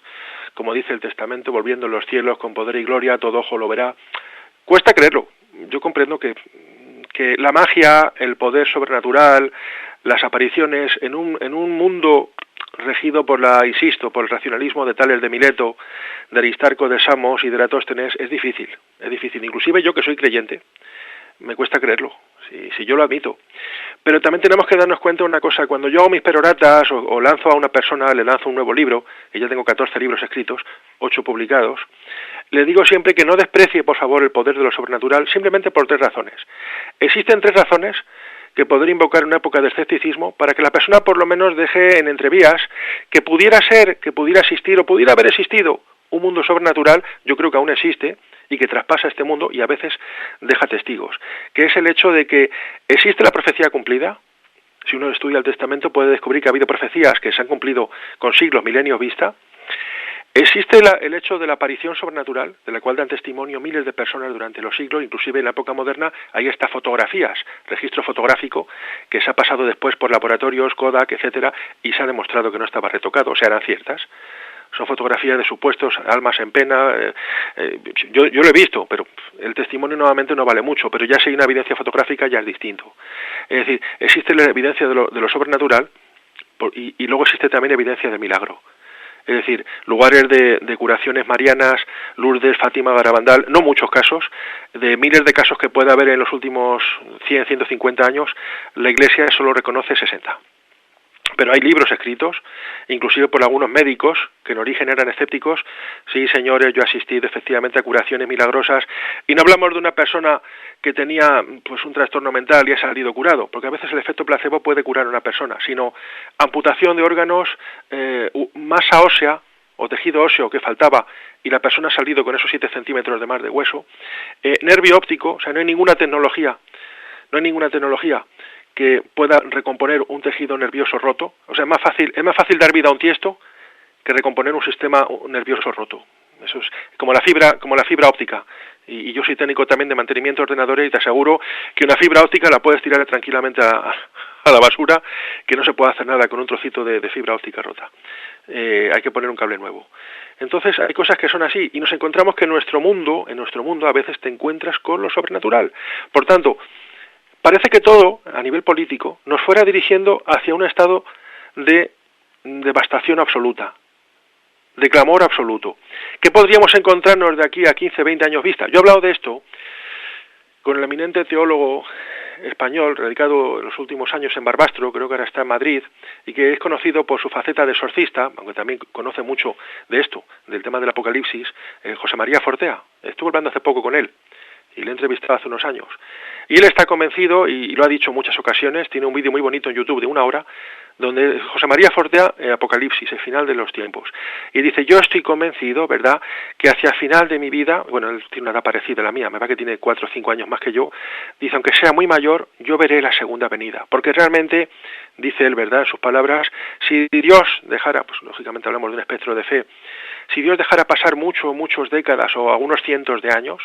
como dice el Testamento, volviendo en los cielos con poder y gloria, todo ojo lo verá. Cuesta creerlo. Yo comprendo que la magia, el poder sobrenatural, las apariciones en un mundo regido por el racionalismo de Tales de Mileto, de Aristarco de Samos y de Eratóstenes, es difícil. Inclusive yo que soy creyente, me cuesta creerlo, si yo lo admito. Pero también tenemos que darnos cuenta de una cosa: cuando yo hago mis peroratas o lanzo a una persona, le lanzo un nuevo libro, y ya tengo 14 libros escritos, 8 publicados, le digo siempre que no desprecie, por favor, el poder de lo sobrenatural, simplemente por 3 razones. Existen 3 razones que poder invocar en una época de escepticismo para que la persona por lo menos deje en entrevías que pudiera ser, que pudiera existir o pudiera haber existido un mundo sobrenatural. Yo creo que aún existe y que traspasa este mundo y a veces deja testigos, que es el hecho de que existe la profecía cumplida. Si uno estudia el Testamento puede descubrir que ha habido profecías que se han cumplido con siglos, milenios vista. Existe el hecho de la aparición sobrenatural, de la cual dan testimonio miles de personas durante los siglos, inclusive en la época moderna hay hasta fotografías, registro fotográfico, que se ha pasado después por laboratorios, Kodak, etcétera, y se ha demostrado que no estaba retocado, o sea, eran ciertas. Son fotografías de supuestos almas en pena. Yo lo he visto, pero el testimonio nuevamente no vale mucho, pero ya si hay una evidencia fotográfica ya es distinto. Es decir, existe la evidencia de lo sobrenatural y luego existe también evidencia de milagro. Es decir, lugares de curaciones marianas, Lourdes, Fátima, Garabandal, no muchos casos, de miles de casos que puede haber en los últimos 100, 150 años, la Iglesia solo reconoce 60. Pero hay libros escritos, inclusive por algunos médicos, que en origen eran escépticos. Sí, señores, yo he asistido efectivamente a curaciones milagrosas, y no hablamos de una persona que tenía pues un trastorno mental y ha salido curado, porque a veces el efecto placebo puede curar a una persona, sino amputación de órganos, masa ósea o tejido óseo que faltaba y la persona ha salido con esos 7 centímetros de más de hueso, nervio óptico, o sea, no hay ninguna tecnología que pueda recomponer un tejido nervioso roto. O sea, es más fácil dar vida a un tiesto que recomponer un sistema nervioso roto. Eso es como la fibra óptica. Y yo soy técnico también de mantenimiento de ordenadores y te aseguro que una fibra óptica la puedes tirar tranquilamente a la basura, que no se puede hacer nada con un trocito de fibra óptica rota. Hay que poner un cable nuevo. Entonces hay cosas que son así y nos encontramos que en nuestro mundo a veces te encuentras con lo sobrenatural. Por tanto, parece que todo, a nivel político, nos fuera dirigiendo hacia un estado de devastación absoluta, de clamor absoluto. ¿Qué podríamos encontrarnos de aquí a 15, 20 años vista? Yo he hablado de esto con el eminente teólogo español, radicado en los últimos años en Barbastro, creo que ahora está en Madrid, y que es conocido por su faceta de exorcista, aunque también conoce mucho de esto, del tema del Apocalipsis, José María Fortea. Estuve hablando hace poco con él. y le he entrevistado hace unos años. Y él está convencido, y lo ha dicho en muchas ocasiones, tiene un vídeo muy bonito en YouTube de 1 hora, donde José María Fortea, Apocalipsis, el final de los tiempos. Y dice, yo estoy convencido, ¿verdad?, que hacia el final de mi vida, bueno, él tiene una edad parecida a la mía, me va que tiene 4 o 5 años más que yo, dice, aunque sea muy mayor, yo veré la segunda venida. Porque realmente, dice él, ¿verdad?, en sus palabras, si Dios dejara, pues lógicamente hablamos de un espectro de fe, si Dios dejara pasar muchas décadas o algunos cientos de años,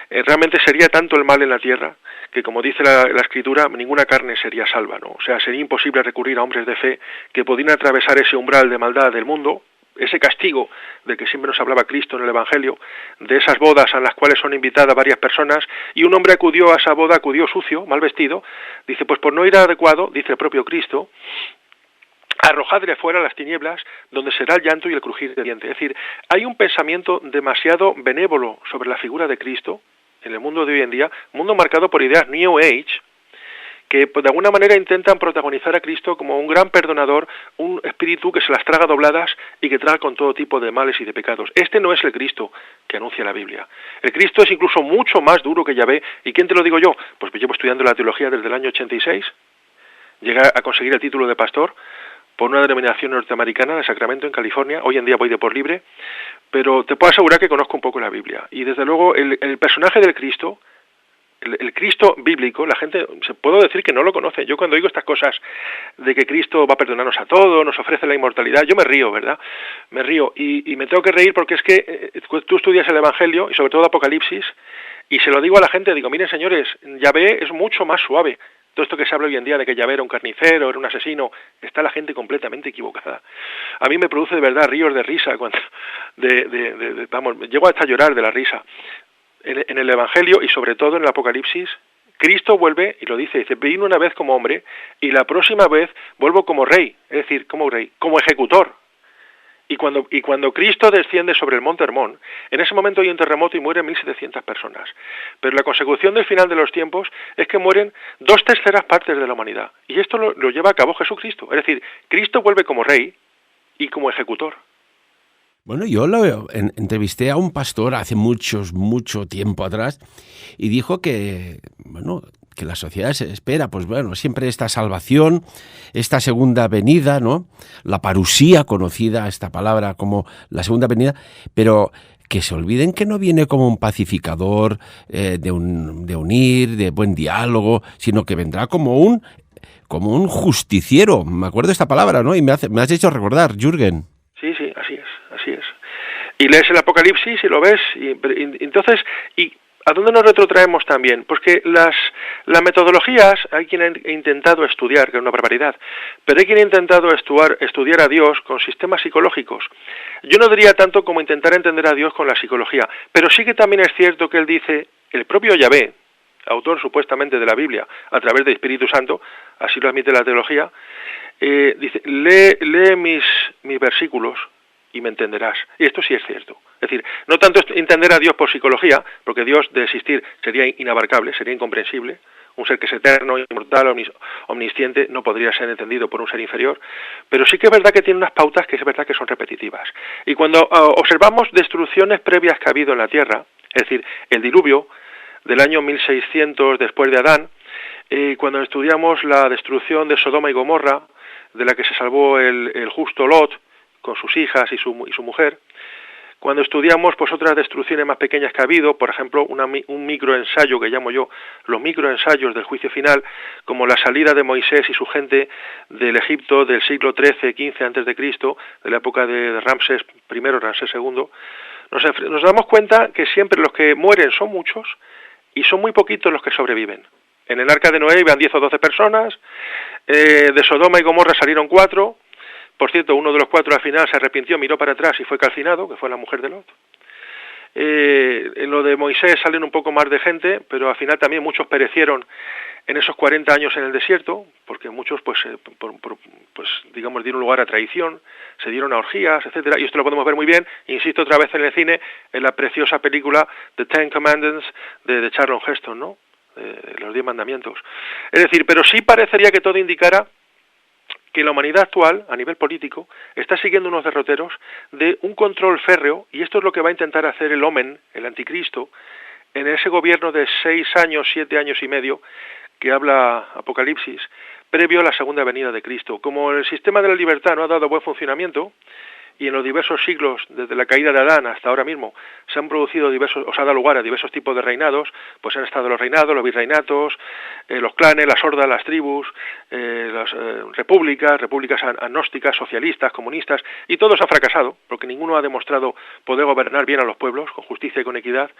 realmente sería tanto el mal en la tierra que, como dice la Escritura, ninguna carne sería salva, ¿no? O sea, sería imposible recurrir a hombres de fe que podían atravesar ese umbral de maldad del mundo, ese castigo del que siempre nos hablaba Cristo en el Evangelio, de esas bodas a las cuales son invitadas varias personas, y un hombre acudió a esa boda, acudió sucio, mal vestido, dice, pues por no ir adecuado, dice el propio Cristo, arrojadle fuera las tinieblas, donde será el llanto y el crujir de dientes. Es decir, hay un pensamiento demasiado benévolo sobre la figura de Cristo en el mundo de hoy en día, mundo marcado por ideas New Age, que de alguna manera intentan protagonizar a Cristo como un gran perdonador, un espíritu que se las traga dobladas y que traga con todo tipo de males y de pecados. Este no es el Cristo que anuncia la Biblia. El Cristo es incluso mucho más duro que Yahvé. ¿Y quién te lo digo yo? Pues llevo estudiando la teología desde el año 86, llegué a conseguir el título de pastor por una denominación norteamericana de Sacramento, en California. Hoy en día voy de por libre, pero te puedo asegurar que conozco un poco la Biblia. Y desde luego el personaje del Cristo, el Cristo bíblico, la gente, puedo decir que no lo conoce. Yo cuando oigo estas cosas de que Cristo va a perdonarnos a todos, nos ofrece la inmortalidad, yo me río, ¿verdad? Me río y me tengo que reír porque es que tú estudias el Evangelio y sobre todo Apocalipsis, y se lo digo a la gente, digo, miren señores, Yahvé es mucho más suave. Todo esto que se habla hoy en día de que Yahvé era un carnicero, era un asesino, está la gente completamente equivocada. A mí me produce de verdad ríos de risa, cuando vamos, llego hasta llorar de la risa. En el Evangelio y sobre todo en el Apocalipsis, Cristo vuelve y lo dice, vino una vez como hombre y la próxima vez vuelvo como rey, es decir, como rey, como ejecutor. Y cuando Cristo desciende sobre el monte Hermón, en ese momento hay un terremoto y mueren 1.700 personas. Pero la consecución del final de los tiempos es que mueren 2/3 partes de la humanidad. Y esto lo lleva a cabo Jesucristo. Es decir, Cristo vuelve como rey y como ejecutor. Bueno, yo entrevisté a un pastor hace mucho tiempo atrás y dijo que, bueno, que la sociedad se espera, pues bueno, siempre esta salvación, esta segunda venida, ¿no? La parusía, conocida esta palabra como la segunda venida, pero que se olviden que no viene como un pacificador de unir, de buen diálogo, sino que vendrá como un justiciero. Me acuerdo de esta palabra, ¿no? Y me has hecho recordar, Jürgen. Sí, así es. Y lees el Apocalipsis y lo ves, y entonces, ¿a dónde nos retrotraemos también? Pues que las metodologías, hay quien ha intentado estudiar, que es una barbaridad, pero hay quien ha intentado estudiar a Dios con sistemas psicológicos. Yo no diría tanto como intentar entender a Dios con la psicología, pero sí que también es cierto que él dice, el propio Yahvé, autor supuestamente de la Biblia, a través del Espíritu Santo, así lo admite la teología, dice, lee mis versículos y me entenderás. Y esto sí es cierto. Es decir, no tanto entender a Dios por psicología, porque Dios de existir sería inabarcable, sería incomprensible. Un ser que es eterno, inmortal, omnisciente, no podría ser entendido por un ser inferior. Pero sí que es verdad que tiene unas pautas que es verdad que son repetitivas. Y cuando observamos destrucciones previas que ha habido en la tierra, es decir, el diluvio del año 1600 después de Adán, cuando estudiamos la destrucción de Sodoma y Gomorra, de la que se salvó el justo Lot, con sus hijas y su mujer, cuando estudiamos pues otras destrucciones más pequeñas que ha habido, por ejemplo un microensayo que llamo yo los microensayos del juicio final, como la salida de Moisés y su gente del Egipto del siglo XIII, XV a.C., de la época de Ramsés I, Ramsés II, nos damos cuenta que siempre los que mueren son muchos y son muy poquitos los que sobreviven. En el arca de Noé iban 10 o 12 personas, de Sodoma y Gomorra salieron 4, por cierto, uno de los 4 al final se arrepintió, miró para atrás y fue calcinado, que fue la mujer de Lot. En lo de Moisés salen un poco más de gente, pero al final también muchos perecieron en esos 40 años en el desierto, porque muchos pues digamos dieron lugar a traición, se dieron a orgías, etcétera, y esto lo podemos ver muy bien, insisto otra vez en el cine, en la preciosa película The Ten Commandments de Charlton Heston, ¿no? De los 10 mandamientos. Es decir, pero sí parecería que todo indicara que la humanidad actual, a nivel político, está siguiendo unos derroteros de un control férreo, y esto es lo que va a intentar hacer el Omen, el anticristo, en ese gobierno de 6 años, 7 años y medio, que habla Apocalipsis, previo a la segunda venida de Cristo. Como el sistema de la libertad no ha dado buen funcionamiento, y en los diversos siglos, desde la caída de Adán hasta ahora mismo, se han producido se ha dado lugar a diversos tipos de reinados, pues han estado los reinados, los virreinatos, los clanes, las hordas, las tribus, las repúblicas agnósticas, socialistas, comunistas, y todos han fracasado, porque ninguno ha demostrado poder gobernar bien a los pueblos, con justicia y con equidad.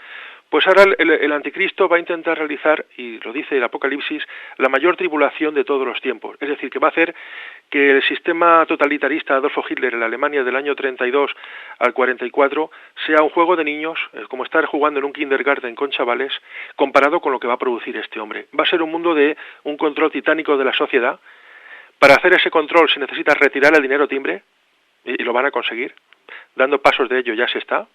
Pues ahora el anticristo va a intentar realizar, y lo dice el Apocalipsis, la mayor tribulación de todos los tiempos. Es decir, que va a hacer que el sistema totalitarista de Adolfo Hitler en la Alemania del año 32 al 44 sea un juego de niños, como estar jugando en un kindergarten con chavales, comparado con lo que va a producir este hombre. Va a ser un mundo de un control titánico de la sociedad. Para hacer ese control se necesita retirar el dinero timbre, y lo van a conseguir, dando pasos de ello ya se está,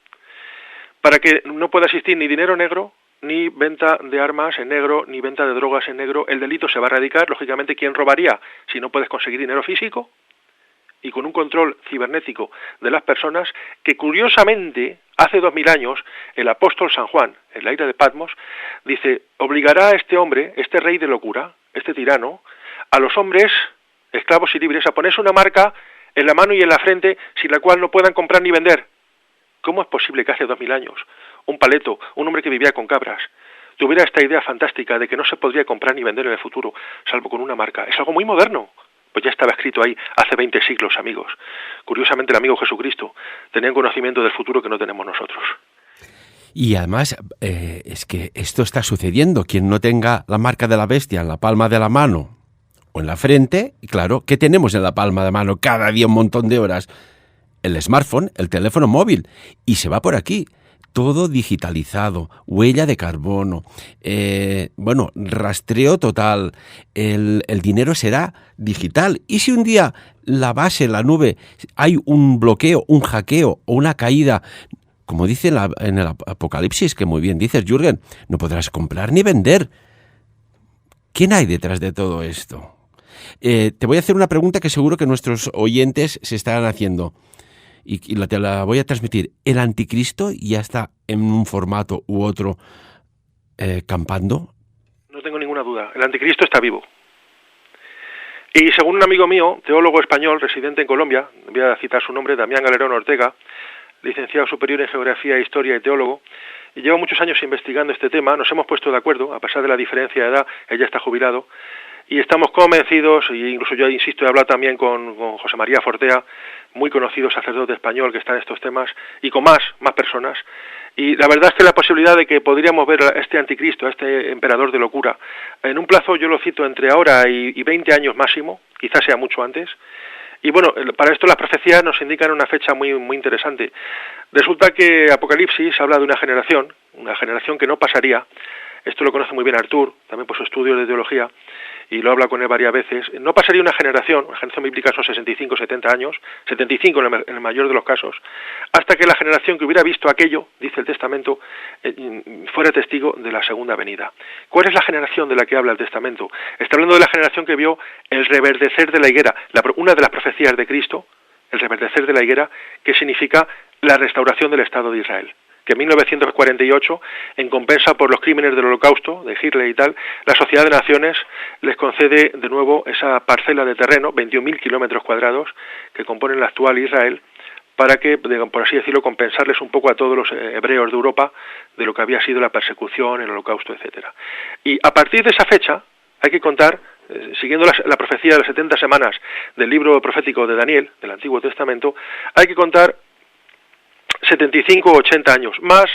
para que no pueda existir ni dinero negro, ni venta de armas en negro, ni venta de drogas en negro. El delito se va a erradicar. Lógicamente, ¿quién robaría si no puedes conseguir dinero físico? Y con un control cibernético de las personas, que curiosamente, hace 2000 años, el apóstol San Juan, en la isla de Patmos, dice, obligará a este hombre, este rey de locura, este tirano, a los hombres, esclavos y libres, a ponerse una marca en la mano y en la frente, sin la cual no puedan comprar ni vender. ¿Cómo es posible que hace 2000 años un paleto, un hombre que vivía con cabras, tuviera esta idea fantástica de que no se podría comprar ni vender en el futuro, salvo con una marca? Es algo muy moderno. Pues ya estaba escrito ahí hace 20 siglos, amigos. Curiosamente, el amigo Jesucristo tenía un conocimiento del futuro que no tenemos nosotros. Y además, es que esto está sucediendo. Quien no tenga la marca de la bestia en la palma de la mano o en la frente, y claro, ¿qué tenemos en la palma de mano cada día un montón de horas? El smartphone, el teléfono móvil, y se va por aquí. Todo digitalizado, huella de carbono, rastreo total, el dinero será digital. Y si un día la base, la nube, hay un bloqueo, un hackeo o una caída, como dice en el Apocalipsis, que muy bien dices, Jürgen, no podrás comprar ni vender. ¿Quién hay detrás de todo esto? Te voy a hacer una pregunta que seguro que nuestros oyentes se estarán haciendo. Y te la voy a transmitir. ¿El anticristo ya está en un formato u otro campando? No tengo ninguna duda. El anticristo está vivo. Y según un amigo mío, teólogo español, residente en Colombia, voy a citar su nombre, Damián Galerón Ortega, licenciado superior en Geografía, Historia y teólogo, y lleva muchos años investigando este tema. Nos hemos puesto de acuerdo, a pesar de la diferencia de edad, él ya está jubilado, y estamos convencidos, y incluso yo insisto, he hablado también con José María Fortea, muy conocido sacerdote español que está en estos temas, y con más personas, y la verdad es que la posibilidad de que podríamos ver a este anticristo, a este emperador de locura, en un plazo, yo lo cito, entre ahora y 20 años máximo, quizás sea mucho antes. Y bueno, para esto las profecías nos indican una fecha muy interesante. Resulta que Apocalipsis habla de una generación que no pasaría. Esto lo conoce muy bien Artur, también por su estudio de teología, y lo habla con él varias veces. No pasaría una generación bíblica son 65, 70 años, 75 en el mayor de los casos, hasta que la generación que hubiera visto aquello, dice el Testamento, fuera testigo de la segunda venida. ¿Cuál es la generación de la que habla el Testamento? Está hablando de la generación que vio el reverdecer de la higuera, una de las profecías de Cristo, el reverdecer de la higuera, que significa la restauración del Estado de Israel. Que en 1948, en compensa por los crímenes del Holocausto, de Hitler y tal, la Sociedad de Naciones les concede de nuevo esa parcela de terreno, 21.000 kilómetros cuadrados, que componen la actual Israel, para que, por así decirlo, compensarles un poco a todos los hebreos de Europa de lo que había sido la persecución, el Holocausto, etcétera. Y a partir de esa fecha hay que contar, siguiendo la profecía de las 70 semanas del libro profético de Daniel, del Antiguo Testamento, hay que contar 75 o 80 años, más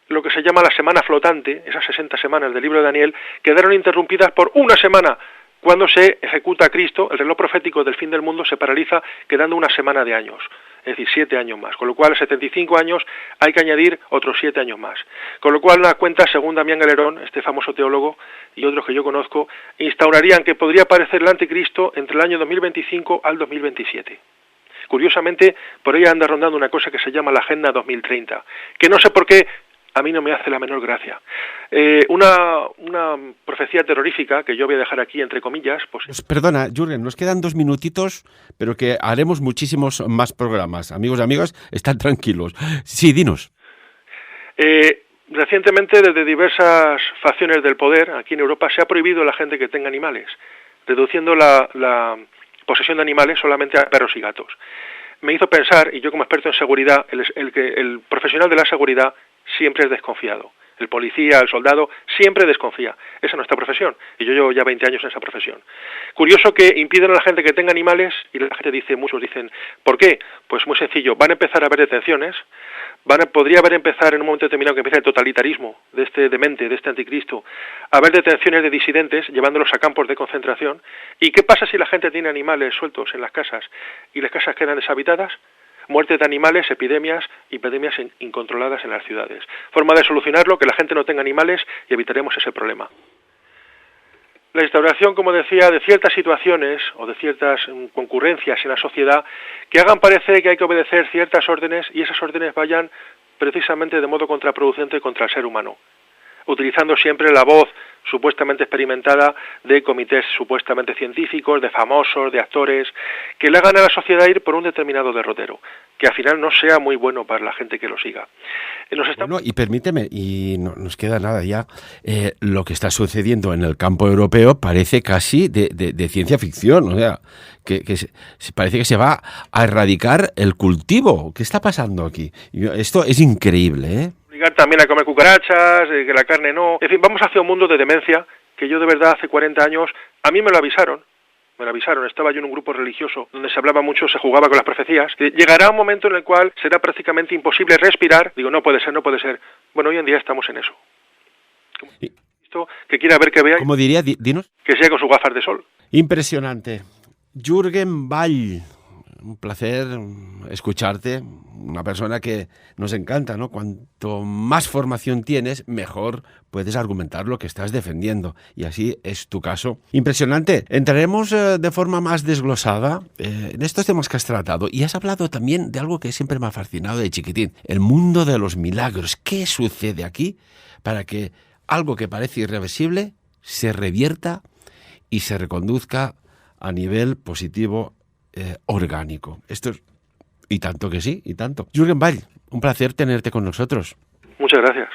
lo que se llama la semana flotante. Esas 60 semanas del libro de Daniel quedaron interrumpidas por una semana, cuando se ejecuta a Cristo. El reloj profético del fin del mundo se paraliza quedando una semana de años, es decir, 7 años más, con lo cual a 75 años hay que añadir otros 7 años más, con lo cual la cuenta, según Damián Galerón, este famoso teólogo, y otros que yo conozco, instaurarían que podría aparecer el anticristo entre el año 2025 al 2027. Curiosamente, por ahí anda rondando una cosa que se llama la Agenda 2030, que no sé por qué a mí no me hace la menor gracia. Una profecía terrorífica que yo voy a dejar aquí entre comillas. Pues perdona, Jürgen, nos quedan 2 minutitos, pero que haremos muchísimos más programas. Amigos y amigas, están tranquilos. Sí, dinos. Recientemente, desde diversas facciones del poder, aquí en Europa, se ha prohibido a la gente que tenga animales, reduciendo la posesión de animales solamente a perros y gatos. Me hizo pensar, y yo como experto en seguridad, el profesional de la seguridad siempre es desconfiado. El policía, el soldado, siempre desconfía. Esa es nuestra profesión, y yo llevo ya 20 años en esa profesión. Curioso que impiden a la gente que tenga animales, y la gente dice, muchos dicen, ¿por qué? Pues muy sencillo, van a empezar a haber detenciones, podría haber empezado en un momento determinado que empieza el totalitarismo de este demente, de este anticristo, a haber detenciones de disidentes, llevándolos a campos de concentración. ¿Y qué pasa si la gente tiene animales sueltos en las casas y las casas quedan deshabitadas? Muerte de animales, epidemias incontroladas en las ciudades. Forma de solucionarlo, que la gente no tenga animales y evitaremos ese problema. La instauración, como decía, de ciertas situaciones o de ciertas concurrencias en la sociedad que hagan parecer que hay que obedecer ciertas órdenes y esas órdenes vayan precisamente de modo contraproducente contra el ser humano, utilizando siempre la voz supuestamente experimentada de comités supuestamente científicos, de famosos, de actores, que le hagan a la sociedad ir por un determinado derrotero, que al final no sea muy bueno para la gente que lo siga. Bueno, y permíteme, y no nos queda nada ya, lo que está sucediendo en el campo europeo parece casi de ciencia ficción, o sea, que parece que se va a erradicar el cultivo. ¿Qué está pasando aquí? Esto es increíble, ¿eh? Obligar también a comer cucarachas, que la carne no... En fin, vamos hacia un mundo de demencia que yo de verdad hace 40 años, a mí me lo avisaron, estaba yo en un grupo religioso donde se hablaba mucho, se jugaba con las profecías, que llegará un momento en el cual será prácticamente imposible respirar. Digo, no puede ser. Bueno, hoy en día estamos en eso. Esto que quiera ver que vea... ¿Cómo diría? Dinos. Que sea con sus gafas de sol. Impresionante. Jürgen Ball, un placer escucharte, una persona que nos encanta, ¿no? Cuanto más formación tienes, mejor puedes argumentar lo que estás defendiendo, y así es tu caso. Impresionante. Entraremos de forma más desglosada en estos temas que has tratado, y has hablado también de algo que siempre me ha fascinado de chiquitín, el mundo de los milagros. ¿Qué sucede aquí para que algo que parece irreversible se revierta y se reconduzca a nivel positivo, orgánico? Esto es, y tanto que sí, y tanto. Jürgen Ball, un placer tenerte con nosotros. Muchas gracias.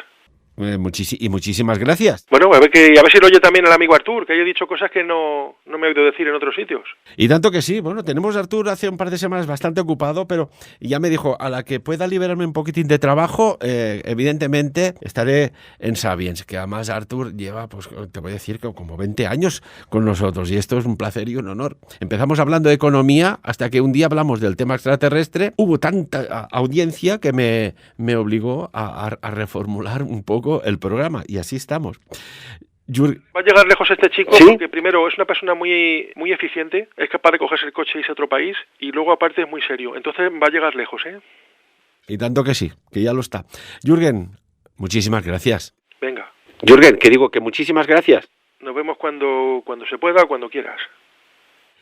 Y muchísimas gracias. Bueno, a ver si lo oye también el amigo Artur, que haya dicho cosas que no me he oído decir en otros sitios. Y tanto que sí. Bueno, tenemos a Artur hace un par de semanas bastante ocupado, pero ya me dijo, a la que pueda liberarme un poquitín de trabajo, evidentemente estaré en Sapiens, que además Artur lleva, pues te voy a decir, que como 20 años con nosotros, y esto es un placer y un honor. Empezamos hablando de economía, hasta que un día hablamos del tema extraterrestre. Hubo tanta audiencia que me obligó a reformular un poco el programa, y así estamos. Va a llegar lejos este chico, ¿sí? Porque primero es una persona muy, muy eficiente, es capaz de cogerse el coche e irse a otro país, y luego aparte es muy serio, entonces va a llegar lejos, ¿eh? Y tanto que sí, que ya lo está. Jürgen, muchísimas gracias. Venga. Jürgen, que digo que muchísimas gracias. Nos vemos cuando se pueda, cuando quieras.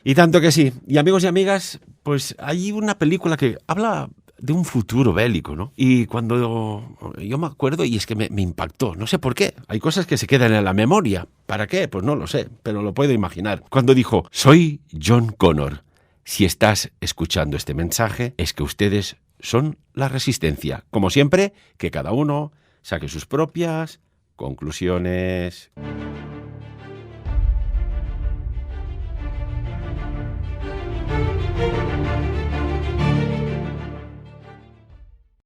Y tanto que sí. Y amigos y amigas, pues hay una película que habla de un futuro bélico, ¿no? Y cuando yo me acuerdo, y es que me impactó, no sé por qué, hay cosas que se quedan en la memoria. ¿Para qué? Pues no lo sé, pero lo puedo imaginar. Cuando dijo, soy John Connor. Si estás escuchando este mensaje, es que ustedes son la resistencia. Como siempre, que cada uno saque sus propias conclusiones.